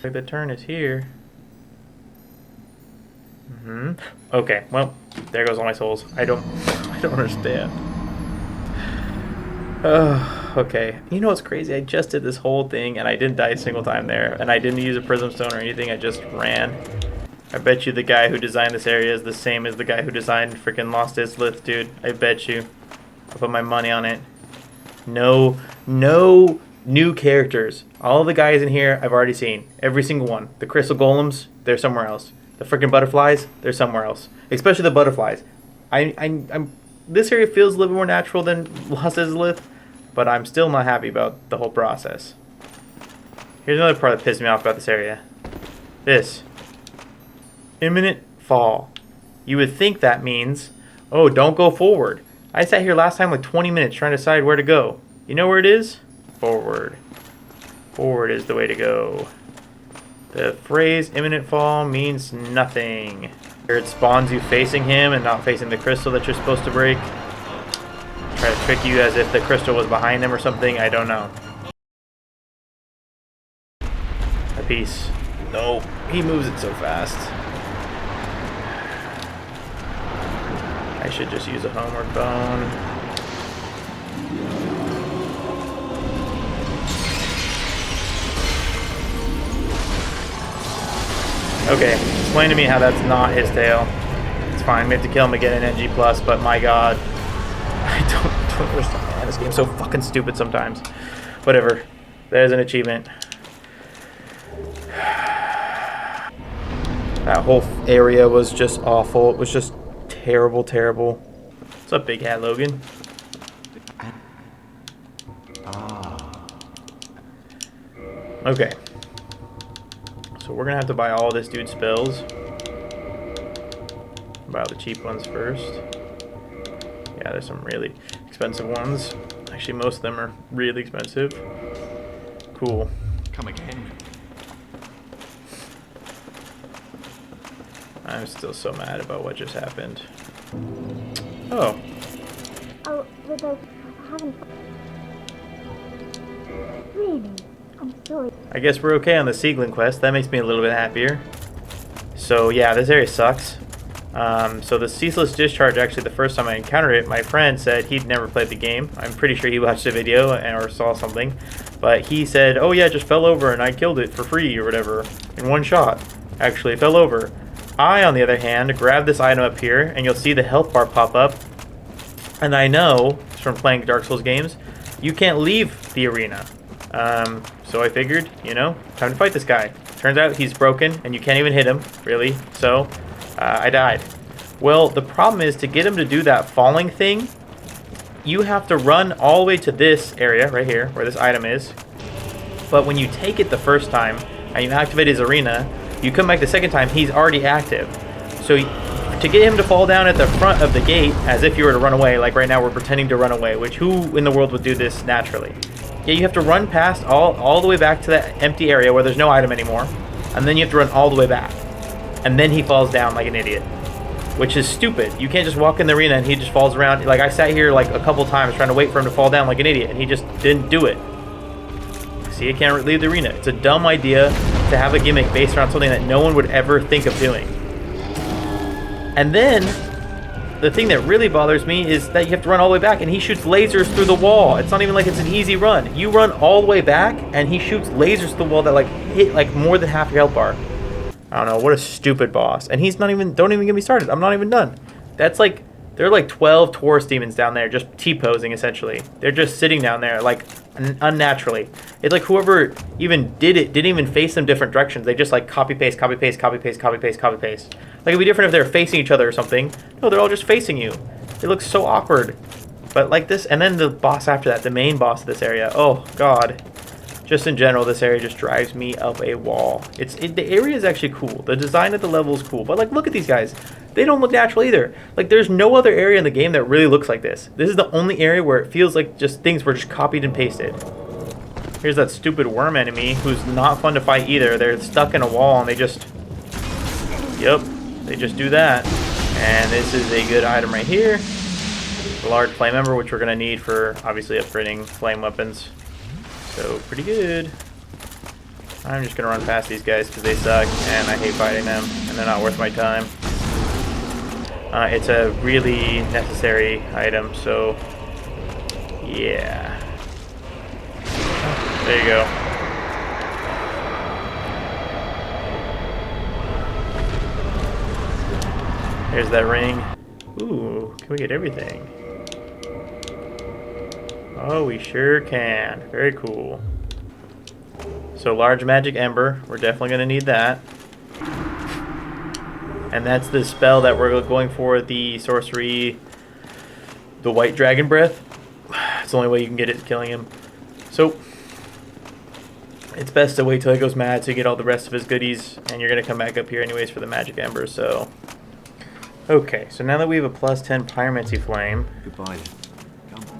Like the turn is here. Okay, well, there goes all my souls. I don't understand. Okay. You know what's crazy? I just did this whole thing and I didn't die a single time there, and I didn't use a prism stone or anything. I just ran. I bet you the guy who designed this area is the same as the guy who designed freaking Lost Islith, dude. I bet you. I'll put my money on it. No new characters. All the guys in here I've already seen. Every single one. The crystal golems, they're somewhere else. The freaking butterflies, they're somewhere else. Especially the butterflies. This area feels a little bit more natural than Lost Islith, but I'm still not happy about the whole process. Here's another part that pissed me off about this area. This. Imminent fall. You would think that means, oh, don't go forward. I sat here last time like 20 minutes trying to decide where to go. You know where it is? Forward. Forward is the way to go. The phrase imminent fall means nothing. Here it spawns you facing him and not facing the crystal that you're supposed to break. Try to trick you as if the crystal was behind him or something. I don't know. A piece. No, he moves it so fast. I should just use a homeward bone. Okay, explain to me how that's not his tail. It's fine, we have to kill him again in NG+, but my god. I don't understand, man. This game's so fucking stupid sometimes. Whatever. There's an achievement. That whole area was just awful. It was just terrible, terrible. What's up, big hat Logan? Okay. So we're gonna have to buy all this dude's spells. Buy the cheap ones first. Yeah, there's some really expensive ones. Actually, most of them are really expensive. Cool. Come again. I'm still so mad about what just happened. Oh. Oh, but I haven't. Really? I'm sorry. I guess we're okay on the Seegling quest. That makes me a little bit happier. So yeah, this area sucks. So the ceaseless discharge, actually the first time I encountered it, my friend said he'd never played the game. I'm pretty sure he watched a video or saw something. But he said, oh yeah, just fell over and I killed it for free or whatever. In one shot. Actually fell over. I, on the other hand, grabbed this item up here and you'll see the health bar pop up. And I know, from playing Dark Souls games, you can't leave the arena. So I figured, you know, time to fight this guy. Turns out he's broken and you can't even hit him, really. So I died. Well, the problem is to get him to do that falling thing, you have to run all the way to this area right here where this item is. But when you take it the first time and you activate his arena, You come back the second time, he's already active. So to get him to fall down at the front of the gate, as if you were to run away, like right now we're pretending to run away, which who in the world would do this naturally? Yeah, you have to run past all the way back to that empty area where there's no item anymore, and then you have to run all the way back. And then he falls down like an idiot, which is stupid. You can't just walk in the arena and he just falls around. Like, I sat here like a couple times trying to wait for him to fall down like an idiot, and he just didn't do it. See, I can't leave the arena. It's a dumb idea to have a gimmick based around something that no one would ever think of doing. And then, the thing that really bothers me is that you have to run all the way back, and he shoots lasers through the wall. It's not even like it's an easy run. You run all the way back, and he shoots lasers through the wall that like hit like more than half your health bar. I don't know, what a stupid boss. And he's not even, don't even get me started. I'm not even done. That's like, there are like 12 Taurus demons down there just T-posing essentially. They're just sitting down there like unnaturally. It's like whoever even did it didn't even face them different directions. They just like copy paste, copy paste, copy paste, copy paste, copy paste. Like it'd be different if they're facing each other or something. No, they're all just facing you. It looks so awkward. But like this, and then the boss after that, the main boss of this area. Oh God. Just in general, this area just drives me up a wall. The area is actually cool. The design of the level is cool. But like, look at these guys. They don't look natural either. Like, there's no other area in the game that really looks like this. This is the only area where it feels like just things were just copied and pasted. Here's that stupid worm enemy who's not fun to fight either. They're stuck in a wall and they just... Yep, they just do that. And this is a good item right here. The large flame ember, which we're going to need for, obviously, upgrading flame weapons. So, pretty good. I'm just going to run past these guys because they suck, and I hate fighting them, and they're not worth my time. It's a really necessary item, so... Yeah. There you go. There's that ring. Ooh, can we get everything? Oh, we sure can. Very cool. So, large magic ember. We're definitely going to need that. And that's the spell that we're going for, the sorcery, the white dragon breath. It's the only way you can get it killing him. So, it's best to wait till he goes mad so you get all the rest of his goodies. And you're going to come back up here anyways for the magic ember, so... Okay, so now that we have a plus 10 pyromancy flame... Goodbye.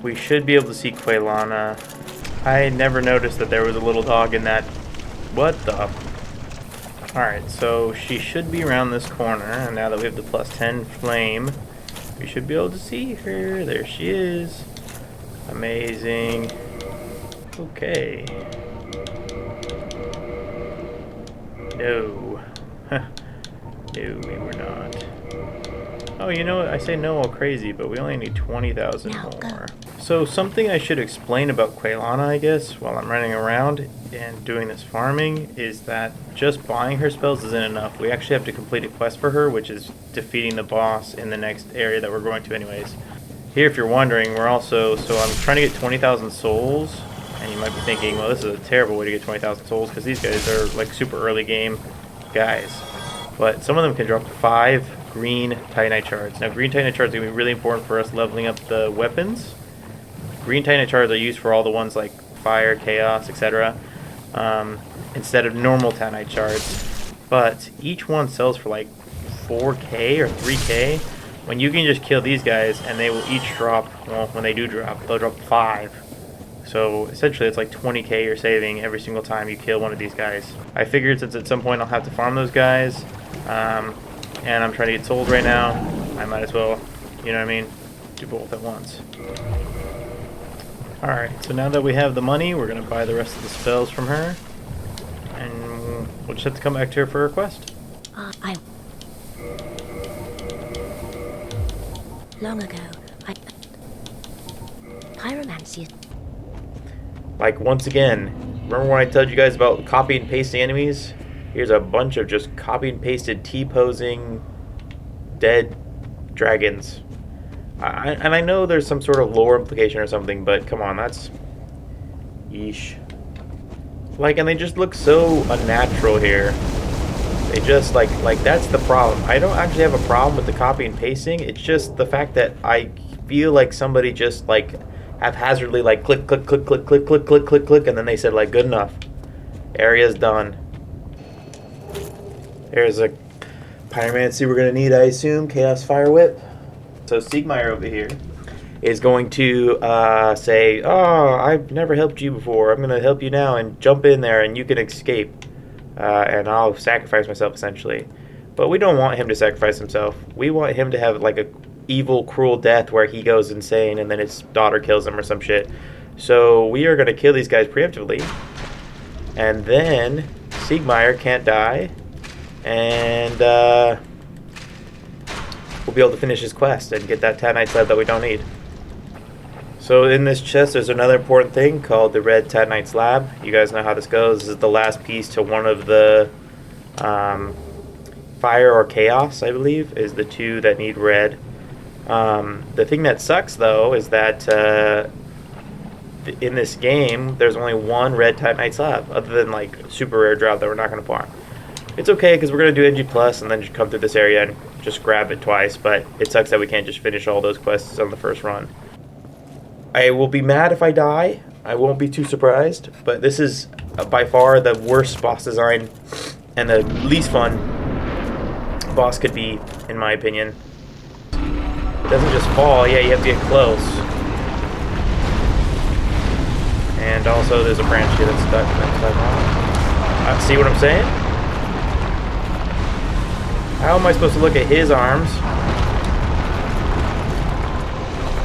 We should be able to see Quaylana. I never noticed that there was a little dog in that. What the? Alright, so she should be around this corner. And now that we have the plus 10 flame, we should be able to see her. There she is. Amazing. Okay. No. No, we were not. Oh, you know what? I say no all crazy, but we only need 20,000 more. So something I should explain about Quaylana, I guess, while I'm running around and doing this farming, is that just buying her spells isn't enough. We actually have to complete a quest for her, which is defeating the boss in the next area that we're going to anyways. Here, if you're wondering, we're also, so I'm trying to get 20,000 souls, and you might be thinking, well, this is a terrible way to get 20,000 souls, because these guys are like super early game guys. But some of them can drop 5 green Titanite shards. Now, green Titanite shards are going to be really important for us leveling up the weapons. Green Titanite shards are used for all the ones like fire, chaos, etc. Instead of normal Titanite shards. But each one sells for like 4k or 3k. When you can just kill these guys and they will each drop, well, when they do drop, they'll drop 5. So essentially it's like 20k you're saving every single time you kill one of these guys. I figured since at some point I'll have to farm those guys, and I'm trying to get sold right now, I might as well, you know what I mean, do both at once. Alright, so now that we have the money, we're going to buy the rest of the spells from her, and we'll just have to come back to her for a quest. Long ago, pyromancy. Like, once again, remember when I told you guys about copy and pasting enemies? Here's a bunch of just copy and pasted T-posing dead dragons. And I know there's some sort of lore implication or something, but come on, that's... Yeesh. Like, and they just look so unnatural here. They just, like that's the problem. I don't actually have a problem with the copy and pasting. It's just the fact that I feel like somebody just, like, haphazardly, like, click, click, click, click, click, click, click, click, click, and then they said, like, good enough. Area's done. There's a pyromancy we're going to need, I assume. Chaos Fire Whip. So Siegmeyer over here is going to say, oh, I've never helped you before. I'm going to help you now and jump in there and you can escape. And I'll sacrifice myself, essentially. But we don't want him to sacrifice himself. We want him to have like a evil, cruel death where he goes insane and then his daughter kills him or some shit. So we are going to kill these guys preemptively. And then Siegmeyer can't die. And we'll be able to finish his quest and get that Titanite slab that we don't need. So in this chest there's another important thing called the red Titanite slab. You guys know how this goes. This is the last piece to one of the fire or chaos, I believe, is the two that need red. The thing that sucks though is that in this game there's only one red Titanite slab, other than like super rare drop that we're not going to farm. It's okay because we're going to do NG plus and then just come through this area and just grab it twice, but it sucks that we can't just finish all those quests on the first run. I will be mad if I die. I won't be too surprised, but this is by far the worst boss design and the least fun boss could be, in my opinion. It doesn't just fall, yeah, you have to get close. And also there's a branch here that's stuck. See what I'm saying? How am I supposed to look at his arms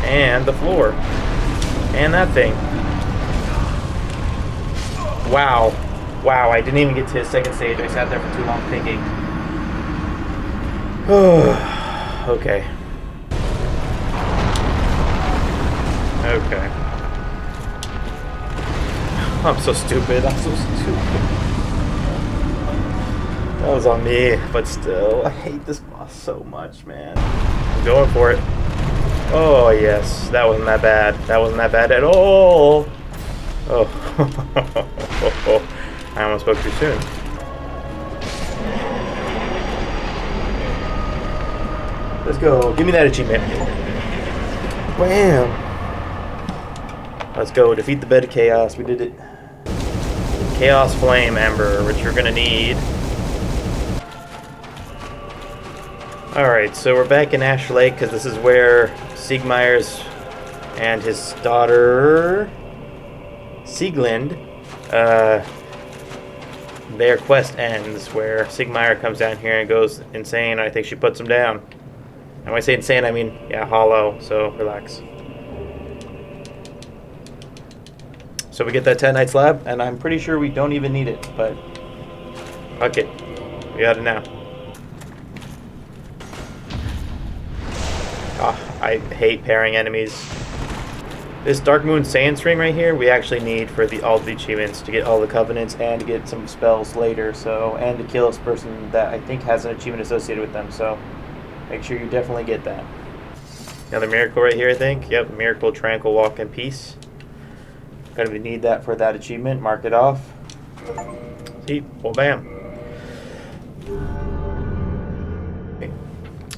and the floor and that thing? Wow. Wow, I didn't even get to his second stage. I sat there for too long thinking. Okay. Okay. I'm so stupid. I'm so stupid. That was on me, but still, I hate this boss so much, man. I'm going for it. Oh, yes. That wasn't that bad. That wasn't that bad at all. Oh. I almost spoke too soon. Let's go. Give me that achievement. Wham. Let's go. Defeat the bed of chaos. We did it. Chaos Flame Ember, which you're going to need. Alright, so we're back in Ash Lake because this is where Siegmeyer's and his daughter Sieglind, their quest ends, where Siegmeyer comes down here and goes insane. I think she puts him down. And when I say insane, I mean, yeah, hollow, so relax. So we get that Titanite slab, and I'm pretty sure we don't even need it, but fuck it. We got it now. Oh, I hate pairing enemies. This Dark Moon Sand String right here, we actually need for all the achievements to get all the covenants and to get some spells later. So, and to kill this person that I think has an achievement associated with them. So, make sure you definitely get that. Another miracle right here, I think. Yep, Miracle Tranquil Walk in Peace. Gonna need that for that achievement. Mark it off. See, well, bam.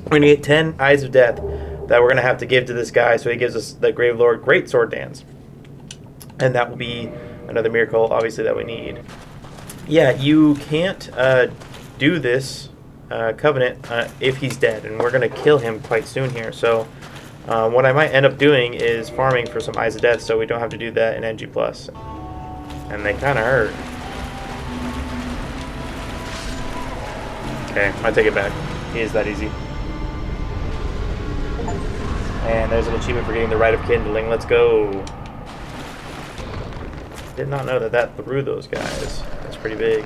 We're gonna get 10 Eyes of Death that we're going to have to give to this guy so he gives us the Grave Lord Great Sword Dance. And that will be another miracle, obviously, that we need. Yeah, you can't do this covenant if he's dead, and we're going to kill him quite soon here. So what I might end up doing is farming for some Eyes of Death so we don't have to do that in NG+. And they kind of hurt. Okay, I take it back. He is that easy. And there's an achievement for getting the Rite of Kindling. Let's go. Did not know that that threw those guys. That's pretty big.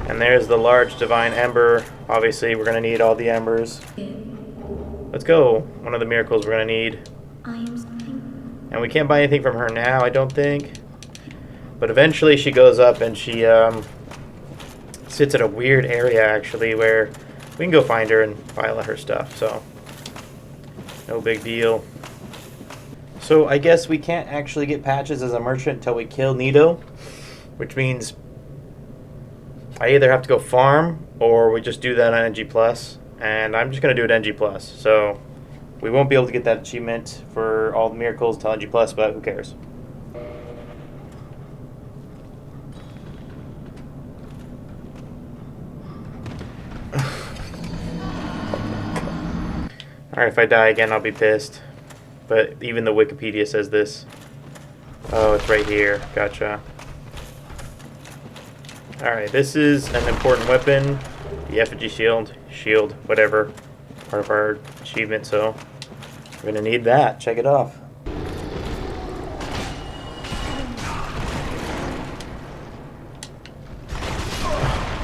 And there's the large Divine Ember. Obviously, we're going to need all the embers. Let's go. One of the miracles we're going to need. And we can't buy anything from her now, I don't think. But eventually she goes up and she sits at a weird area, actually, where we can go find her and buy all of her stuff. So, no big deal. So I guess we can't actually get patches as a merchant until we kill Nito, which means I either have to go farm or we just do that on NG+, and I'm just going to do it NG+. So we won't be able to get that achievement for all the miracles till NG+, but who cares? Alright, if I die again, I'll be pissed. But even the Wikipedia says this. Oh, it's right here. Gotcha. Alright, this is an important weapon. The effigy shield, whatever. Part of our achievement, so we're gonna need that. Check it off.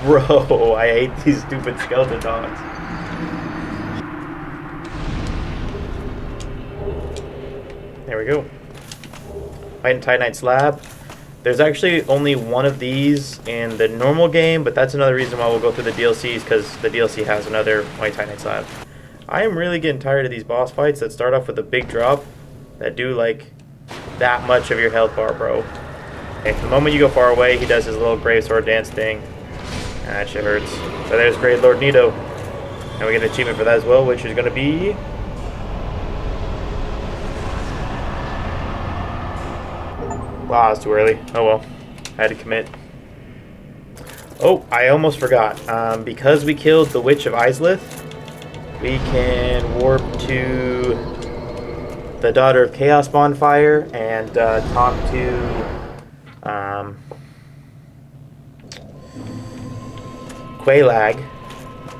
Bro, I hate these stupid skeleton dogs. There we go. Fighting Titanite slab. There's actually only one of these in the normal game, but that's another reason why we'll go through the DLCs, because the DLC has another White Titanite slab. I am really getting tired of these boss fights that start off with a big drop that do like that much of your health bar, bro. Okay, the moment you go far away, he does his little grave sword dance thing. That shit hurts. So there's Great Lord Nito. And we get an achievement for that as well, which is going to be... Wow, that's too early. Oh well. I had to commit. Oh, I almost forgot. Because we killed the Witch of Islith, we can warp to the Daughter of Chaos bonfire and talk to Quaylag.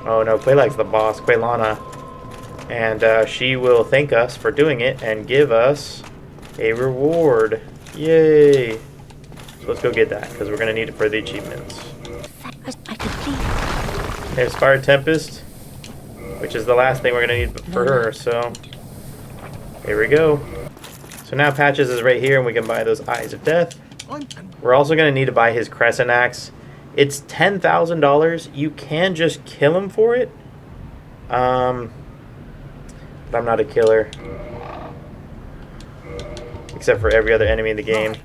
Oh no, Quaylag's the boss, Quaylana. And she will thank us for doing it and give us a reward. Yay! So let's go get that, because we're going to need it for the achievements. I could please. There's Fire Tempest, which is the last thing we're going to need for her, so here we go. So now Patches is right here, and we can buy those Eyes of Death. We're also going to need to buy his Crescent Axe. It's $10,000. You can just kill him for it. But I'm not a killer. Except for every other enemy in the game.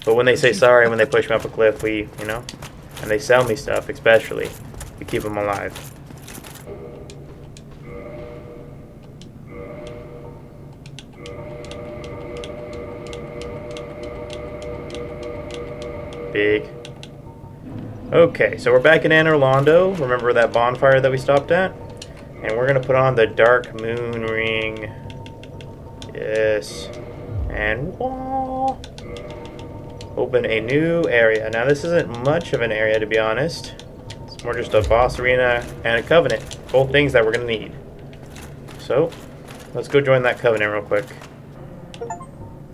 But when they say sorry, when they push me off a cliff, we, you know, and they sell me stuff, especially, we keep them alive. Big. Okay, so we're back in Anor Londo. Remember that bonfire that we stopped at? And we're going to put on the Dark Moon Ring. Yes. And whoa, open a new area. Now this isn't much of an area, to be honest. It's more just a boss arena and a covenant. Both things that we're going to need. So, let's go join that covenant real quick.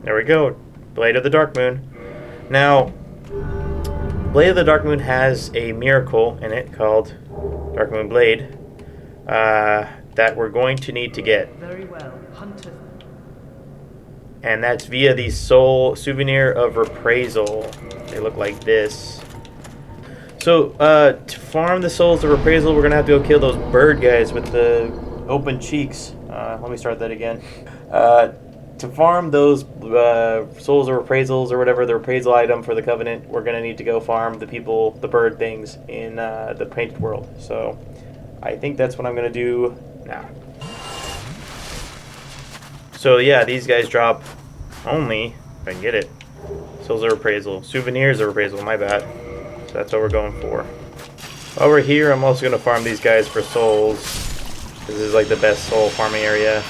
There we go. Blade of the Dark Moon. Now, Blade of the Dark Moon has a miracle in it called Dark Moon Blade that we're going to need to get. Very well, Hunter. And that's via the Soul Souvenir of Reprisal. They look like this. So, to farm the Souls of Reprisal, we're going to have to go kill those bird guys with the open cheeks. Let me start that again. To farm those Souls of Reprisals, or whatever, the reprisal item for the Covenant, we're going to need to go farm the people, the bird things, in the Painted World. So, I think that's what I'm going to do now. So yeah, these guys drop only, if I can get it, Souls of Appraisal. Souvenirs of Appraisal, my bad. So that's what we're going for. Over here, I'm also going to farm these guys for souls. This is like the best soul farming area.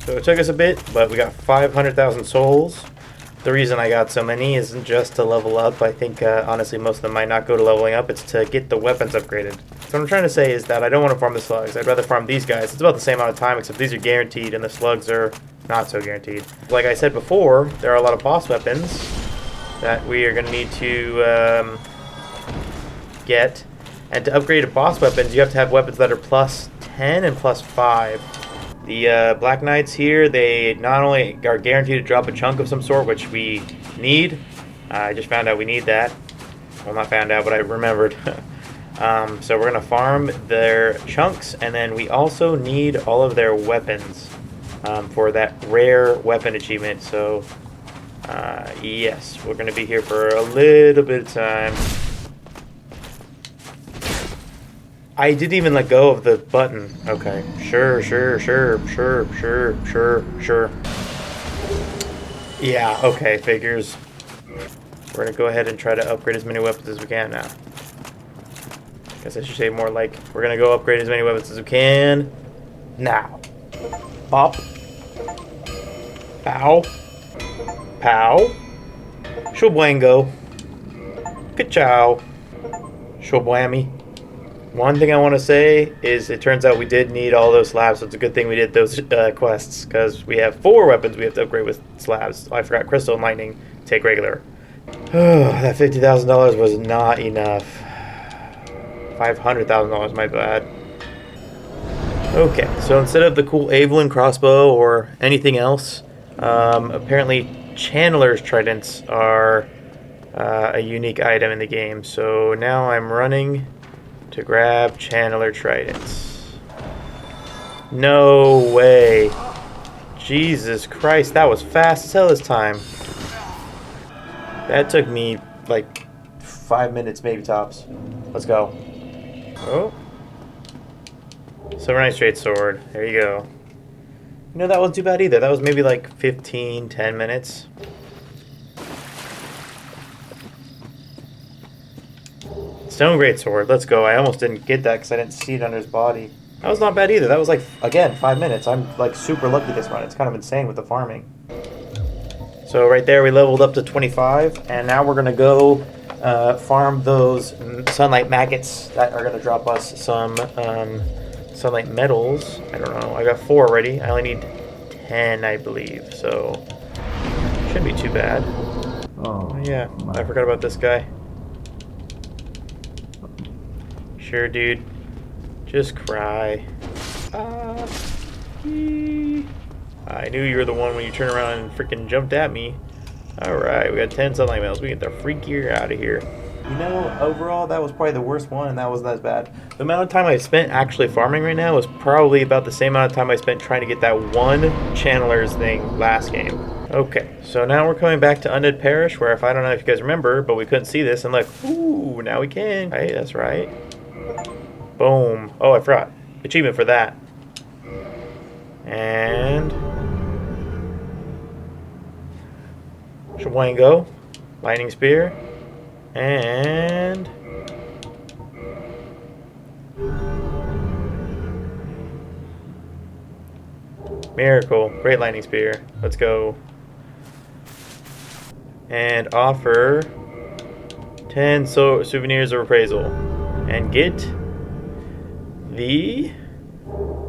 So it took us a bit, but we got 500,000 souls. The reason I got so many isn't just to level up. I think, honestly, most of them might not go to leveling up. It's to get the weapons upgraded. So what I'm trying to say is that I don't want to farm the slugs. I'd rather farm these guys. It's about the same amount of time, except these are guaranteed, and the slugs are not so guaranteed. Like I said before, there are a lot of boss weapons that we are going to need to get. And to upgrade to boss weapons, you have to have weapons that are plus 10 and plus 5. The Black Knights here, they not only are guaranteed to drop a chunk of some sort, which we need. I just found out we need that. Well, not found out, but I remembered. So we're going to farm their chunks, and then we also need all of their weapons for that rare weapon achievement. So, yes, we're going to be here for a little bit of time. I didn't even let go of the button. Okay. Sure. Yeah, okay, figures. We're gonna go ahead and try to upgrade as many weapons as we can now. Guess I should say more like, we're gonna go upgrade as many weapons as we can now. Bop. Pow. Pow. Shobwango. Ka-chow. Shobwammy. One thing I want to say is it turns out we did need all those slabs, so it's a good thing we did those quests, because we have 4 weapons we have to upgrade with slabs. I forgot Crystal and Lightning take regular. That $50,000 was not enough. $500,000, my bad. Okay, so instead of the cool Evelyn crossbow or anything else, apparently Chandler's tridents are a unique item in the game. So now I'm running to grab Chandler tridents. No way. Jesus Christ, that was fast as hell this time. That took me like 5 minutes, maybe tops. Let's go. Oh. Silver Knight straight sword. There you go. You know, that wasn't too bad either. That was maybe like 10 minutes. Stone greatsword. Let's go. I almost didn't get that because I didn't see it under his body. That was not bad either. That was like, again, 5 minutes. I'm like super lucky this run. It's kind of insane with the farming. So right there we leveled up to 25, and now we're going to go farm those sunlight maggots that are going to drop us some sunlight metals. I don't know. I got 4 already. I only need 10, I believe. So shouldn't be too bad. Oh yeah, I forgot about this guy. Sure, dude. Just cry. I knew you were the one when you turned around and freaking jumped at me. Alright, we got 10 sunlight metals. We get the freakier out of here. You know, overall, that was probably the worst one, and that wasn't as bad. The amount of time I spent actually farming right now was probably about the same amount of time I spent trying to get that one Chandler's thing last game. Okay, so now we're coming back to Undead Parish, where if I don't know if you guys remember, but we couldn't see this, and like, ooh, now we can. Right, that's right. Boom. Oh, I forgot. Achievement for that. And Shwango, Lightning Spear, and Miracle, Great Lightning Spear. Let's go. And offer 10 souvenirs of appraisal. And get the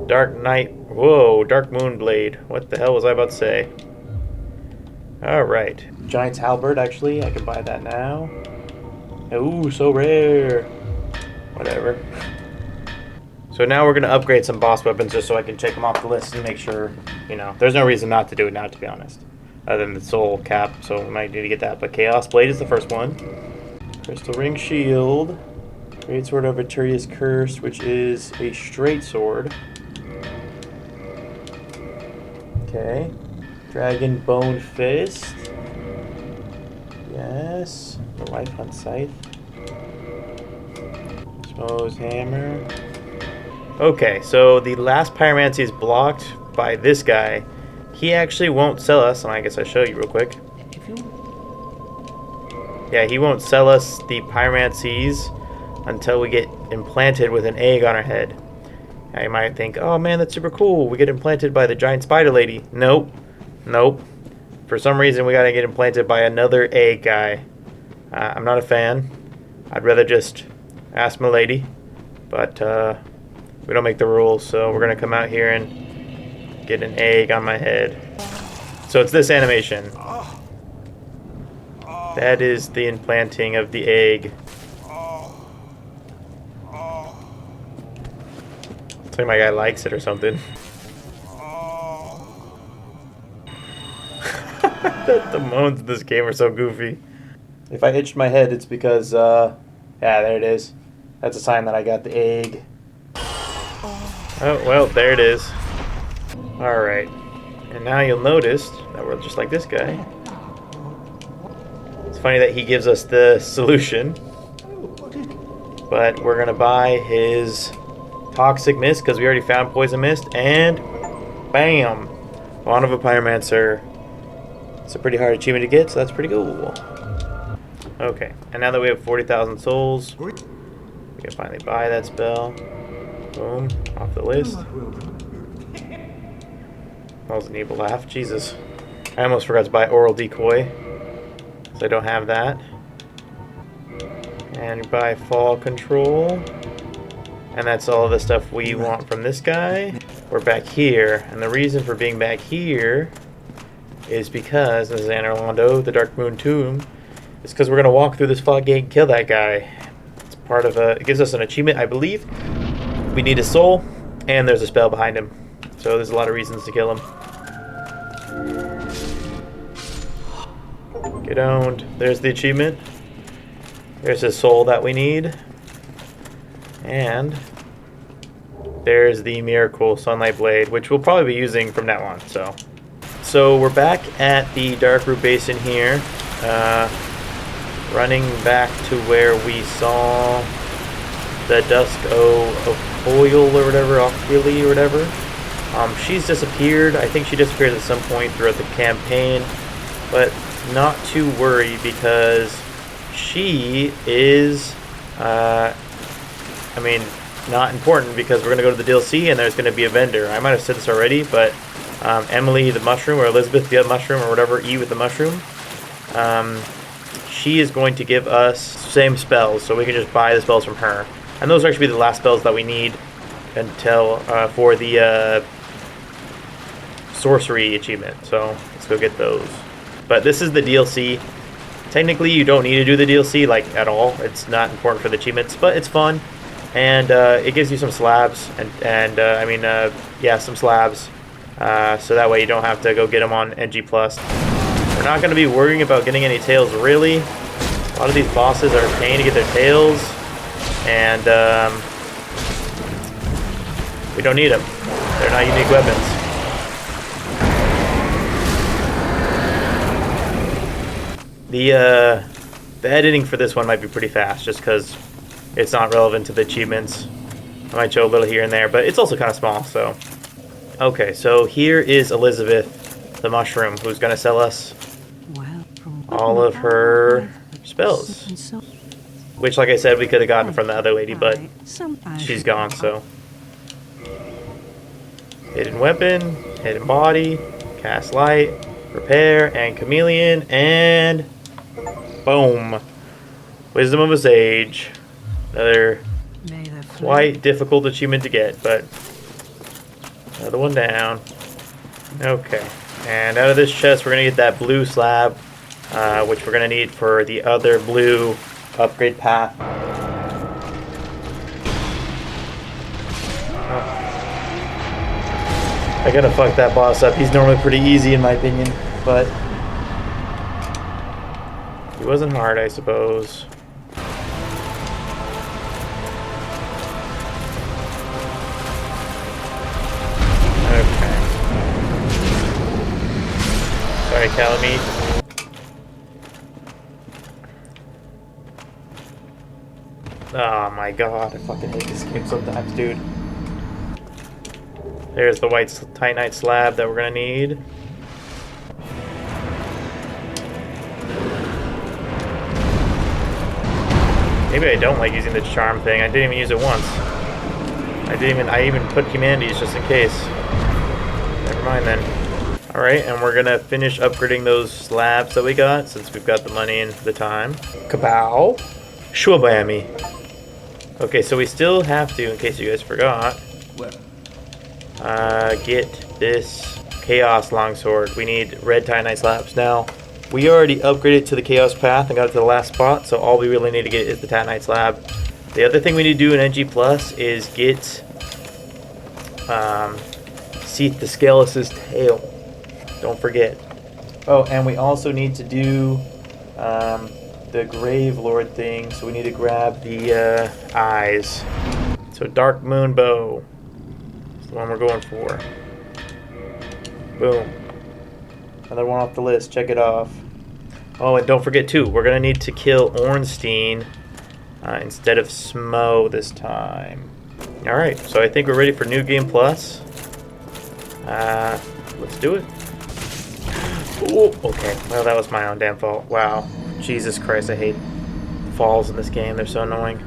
Dark Knight. Whoa, Dark Moon Blade. What the hell was I about to say? Alright. Giant's Halberd, actually. I can buy that now. Ooh, so rare. Whatever. So now we're going to upgrade some boss weapons just so I can check them off the list and make sure, you know, there's no reason not to do it now, to be honest. Other than the soul cap, so we might need to get that. But Chaos Blade is the first one. Crystal Ring Shield. Great Sword of Arturia's Curse, which is a straight sword. Okay. Dragon Bone Fist. Yes. The Life Hunt Scythe. Smo's Hammer. Okay, so the last pyromancy is blocked by this guy. He actually won't sell us, and I guess I'll show you real quick. Yeah, he won't sell us the pyromancies until we get implanted with an egg on our head. Now you might think, oh man, that's super cool. We get implanted by the giant spider lady. Nope. Nope. For some reason, we gotta get implanted by another egg guy. I'm not a fan. I'd rather just ask my lady. But we don't make the rules, so we're gonna come out here and get an egg on my head. So it's this animation. That is the implanting of the egg. Looks like my guy likes it or something. The moans in this game are so goofy. If I itched my head, it's because, yeah, there it is. That's a sign that I got the egg. Oh, well, there it is. Alright. And now you'll notice that we're just like this guy. It's funny that he gives us the solution. But we're going to buy his Toxic Mist because we already found Poison Mist. And bam! Wand of a Pyromancer. It's a pretty hard achievement to get, so that's pretty cool. Okay, and now that we have 40,000 souls, we can finally buy that spell. Boom, off the list. That was an evil laugh. Jesus. I almost forgot to buy oral decoy. So I don't have that. And buy fall control. And that's all the stuff we want from this guy. We're back here. And the reason for being back here is because, this is Anne Orlando, the Dark Moon Tomb, is because we're going to walk through this fog gate and kill that guy. It's part of a, it gives us an achievement, I believe. We need a soul, and there's a spell behind him. So there's a lot of reasons to kill him. Get owned. There's the achievement. There's a soul that we need. And there's the Miracle Sunlight Blade, which we'll probably be using from now on. So we're back at the Dark Root Basin here. Running back to where we saw the Dusk Oil or whatever, Oquili or whatever. She's disappeared. I think she disappeared at some point throughout the campaign, but not to worry because she is, I mean, not important because we're going to go to the DLC and there's going to be a vendor. I might have said this already, but Emily the Mushroom, or Elizabeth the Mushroom, or whatever, E with the Mushroom, she is going to give us same spells, so we can just buy the spells from her. And those are actually the last spells that we need until for the sorcery achievement. So let's go get those. But this is the DLC. Technically, you don't need to do the DLC like at all. It's not important for the achievements, but it's fun, and it gives you some slabs yeah, some slabs. So that way you don't have to go get them on NG+. We're not going to be worrying about getting any tails, really. A lot of these bosses are a pain to get their tails, and we don't need them. They're not unique weapons. The editing for this one might be pretty fast, just because it's not relevant to the achievements. I might show a little here and there, but it's also kind of small, so. Okay, so here is Elizabeth, the Mushroom, who's going to sell us all of her spells. Which, like I said, we could have gotten from the other lady, but she's gone, so. Hidden Weapon, Hidden Body, Cast Light, Repair, and Chameleon, and boom. Wisdom of a Sage. Another quite difficult achievement to get, but another one down. Okay, and out of this chest we're going to get that blue slab, which we're going to need for the other blue upgrade path. I gotta fuck that boss up. He's normally pretty easy in my opinion, but he wasn't hard, I suppose. Okay. Sorry, Calamite. Oh my god, I fucking hate this game sometimes, dude. There's the white Titanite slab that we're gonna need. Maybe I don't like using the charm thing. I didn't even use it once. I even put humanities just in case. Never mind then. Alright, and we're gonna finish upgrading those slabs that we got since we've got the money and the time. Kabow! Shwabammy. Okay, so we still have to, in case you guys forgot, get this Chaos Longsword. We need red Titanite slabs. Now, we already upgraded to the Chaos Path and got it to the last spot, so all we really need to get is the Titanite slab. The other thing we need to do in NG Plus is get Seath the Scalus' tail. Don't forget. Oh, and we also need to do the Grave Lord thing, so we need to grab the eyes. So Dark Moon Bow. The one we're going for. Boom. Another one off the list. Check it off. Oh, and don't forget too, we're gonna need to kill Ornstein instead of Smo this time. Alright, so I think we're ready for New Game Plus. Let's do it. Ooh, okay, well that was my own damn fault. Wow. Jesus Christ, I hate falls in this game. They're so annoying.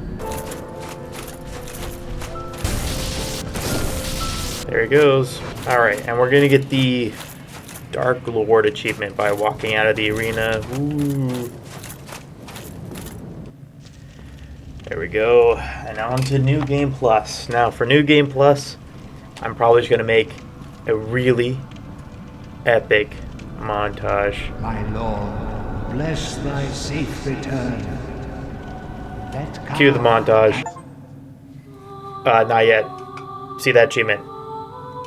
There he goes. Alright, and we're gonna get the Dark Lord achievement by walking out of the arena. Ooh. There we go. And on to New Game Plus. Now, for New Game Plus, I'm probably just gonna make a really epic montage. My lord, bless thy safe return. Let Cue the montage. Not yet. See that achievement.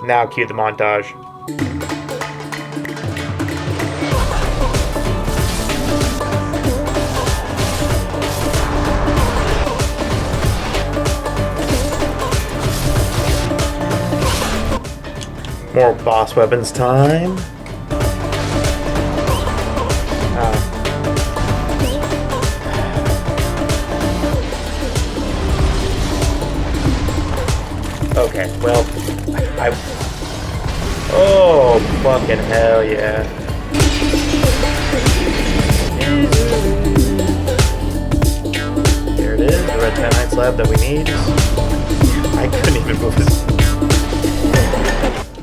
Now cue the montage. More boss weapons time. Okay, well, oh, fucking hell yeah. There it is, the red tanite slab that we need. I couldn't even move this.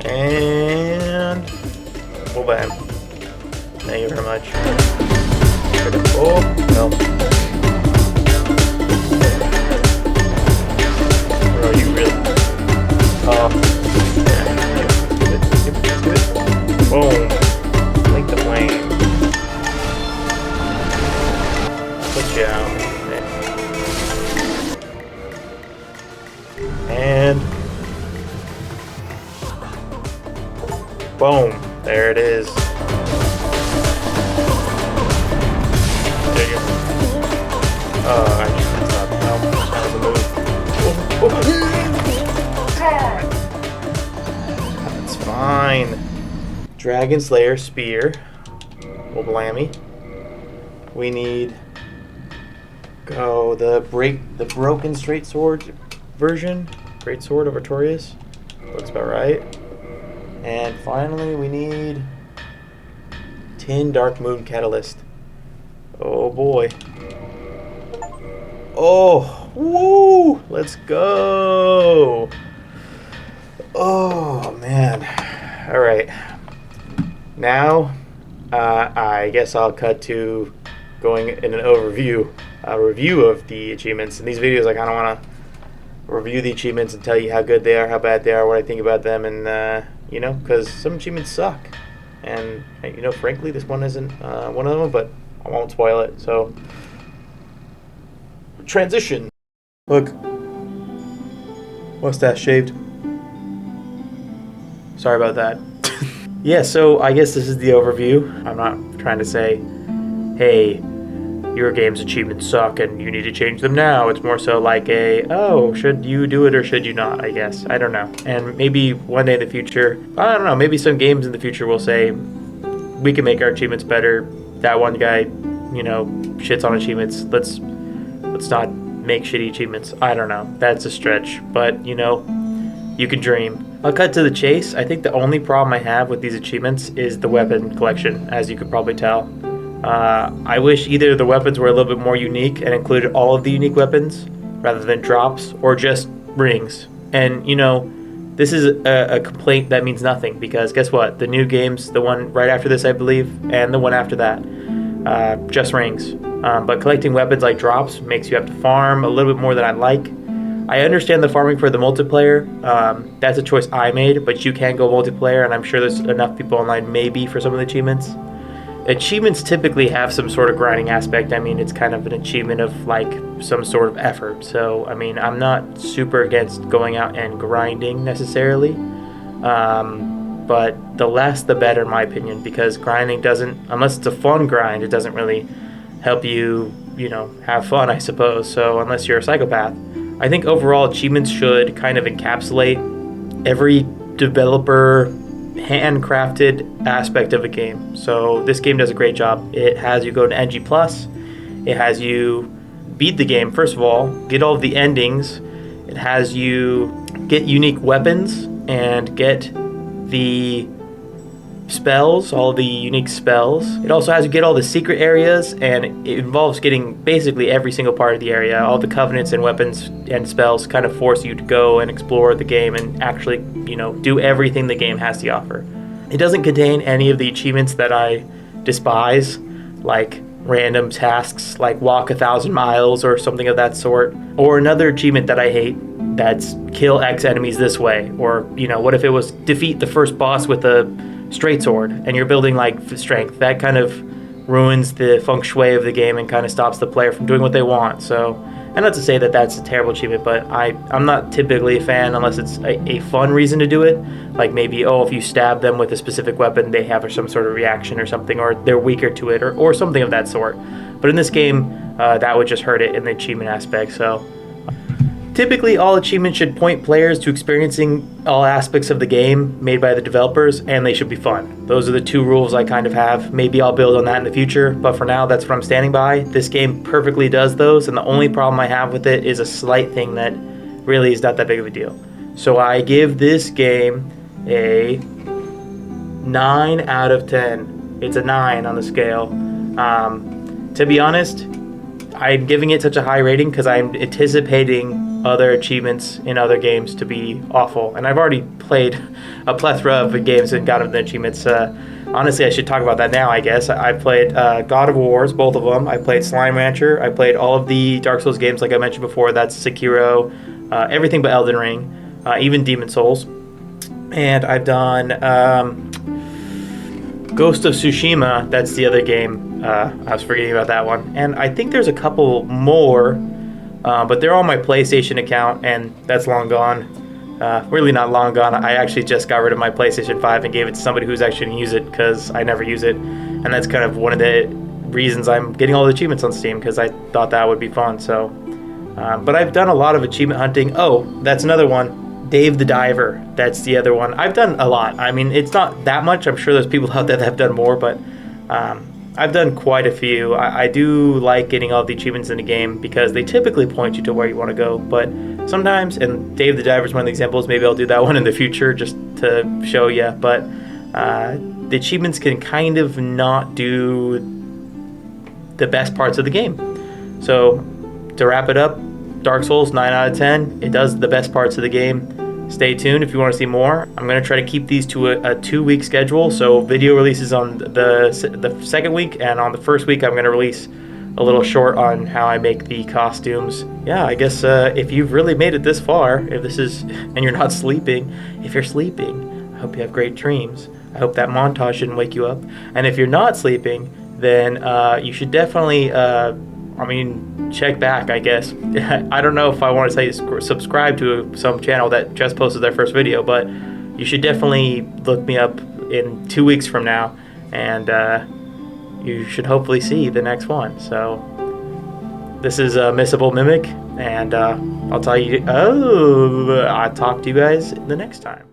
And, oh, bam. Thank you very much. Oh, no. Bro, you really... Oh. Skip it. Boom. Link the flame. Good job. And... boom. There it is. There you go. Oh, I just messed up. No, that was a move. Oh. That's fine. Dragon Slayer Spear. Well, blammy. We need the broken straight sword version. Great Sword of Artorias. Looks about right. And finally we need 10 Dark Moon Catalyst. Oh boy. Oh, woo! Let's go. Oh man. All right. Now, I guess I'll cut to going in an overview, a review of the achievements. In these videos, I kind of want to review the achievements and tell you how good they are, how bad they are, what I think about them, and you know, because some achievements suck. And you know, frankly, this one isn't one of them, but I won't spoil it. So, transition. Look, mustache shaved. Sorry about that. Yeah, so I guess this is the overview. I'm not trying to say, hey, your game's achievements suck and you need to change them now. It's more so like oh, should you do it or should you not, I guess. I don't know. And maybe one day in the future, I don't know, maybe some games in the future will say, we can make our achievements better. That one guy, you know, shits on achievements. Let's not make shitty achievements. I don't know. That's a stretch. But, you know, you can dream. I'll cut to the chase. I think the only problem I have with these achievements is the weapon collection, as you could probably tell. I wish either the weapons were a little bit more unique and included all of the unique weapons rather than drops or just rings. And, you know, this is a complaint that means nothing because guess what? The new games, the one right after this, I believe, and the one after that, just rings. But collecting weapons like drops makes you have to farm a little bit more than I'd like. I understand the farming for the multiplayer. That's a choice I made, but you can go multiplayer, and I'm sure there's enough people online maybe for some of the achievements. Achievements typically have some sort of grinding aspect. I mean, it's kind of an achievement of like some sort of effort. So, I mean, I'm not super against going out and grinding necessarily. But the less the better in my opinion, because grinding doesn't, unless it's a fun grind, it doesn't really help you, you know, have fun, I suppose. So unless you're a psychopath. I think overall achievements should kind of encapsulate every developer handcrafted aspect of a game. So this game does a great job. It has you go to NG+. It has you beat the game, first of all, get all of the endings. It has you get unique weapons and get the spells, all the unique spells. It also has you get all the secret areas, and it involves getting basically every single part of the area. All the covenants and weapons and spells kind of force you to go and explore the game and actually, do everything the game has to offer. It doesn't contain any of the achievements that I despise, like random tasks like walk 1,000 miles or something of that sort, or another achievement that I hate, that's kill X enemies this way, or what if it was defeat the first boss with a straight sword and you're building like strength. That kind of ruins the feng shui of the game and kind of stops the player from doing what they want. So, and not to say that that's a terrible achievement, but I'm not typically a fan unless it's a fun reason to do it, like maybe if you stab them with a specific weapon they have some sort of reaction or something, or they're weaker to it, or something of that sort. But in this game that would just hurt it in the achievement aspect. So typically, all achievements should point players to experiencing all aspects of the game made by the developers, and they should be fun. Those are the two rules I kind of have. Maybe I'll build on that in the future, but for now, that's what I'm standing by. This game perfectly does those, and the only problem I have with it is a slight thing that really is not that big of a deal. So I give this game a 9 out of 10. It's a 9 on the scale. To be honest, I'm giving it such a high rating because I'm anticipating other achievements in other games to be awful. And I've already played a plethora of games and gotten the achievements. Honestly, I should talk about that now, I guess. I played God of Wars, both of them. I played Slime Rancher. I played all of the Dark Souls games like I mentioned before. That's Sekiro, everything but Elden Ring, even Demon Souls. And I've done Ghost of Tsushima. That's the other game. I was forgetting about that one. And I think there's a couple more, but they're on my PlayStation account, and that's long gone. Really not long gone. I actually just got rid of my PlayStation 5 and gave it to somebody who's actually going to use it because I never use it. And that's kind of one of the reasons I'm getting all the achievements on Steam, because I thought that would be fun. So, but I've done a lot of achievement hunting. Oh, that's another one. Dave the Diver. That's the other one. I've done a lot. I mean, it's not that much. I'm sure there's people out there that have done more, but I've done quite a few. I do like getting all the achievements in the game because they typically point you to where you want to go. But sometimes, and Dave the Diver is one of the examples, maybe I'll do that one in the future just to show you. But the achievements can kind of not do the best parts of the game. So to wrap it up, Dark Souls, 9 out of 10. It does the best parts of the game. Stay tuned if you want to see more. I'm going to try to keep these to a 2-week schedule. So video releases on the second week, and on the first week I'm going to release a little short on how I make the costumes. Yeah, I guess if you've really made it this far, if this is, and you're not sleeping, if you're sleeping, I hope you have great dreams. I hope that montage didn't wake you up. And if you're not sleeping, then you should definitely, check back, I guess. I don't know if I want to say subscribe to some channel that just posted their first video, but you should definitely look me up in 2 weeks from now, and you should hopefully see the next one. So this is Missable Mimic, and I'll talk to you guys the next time.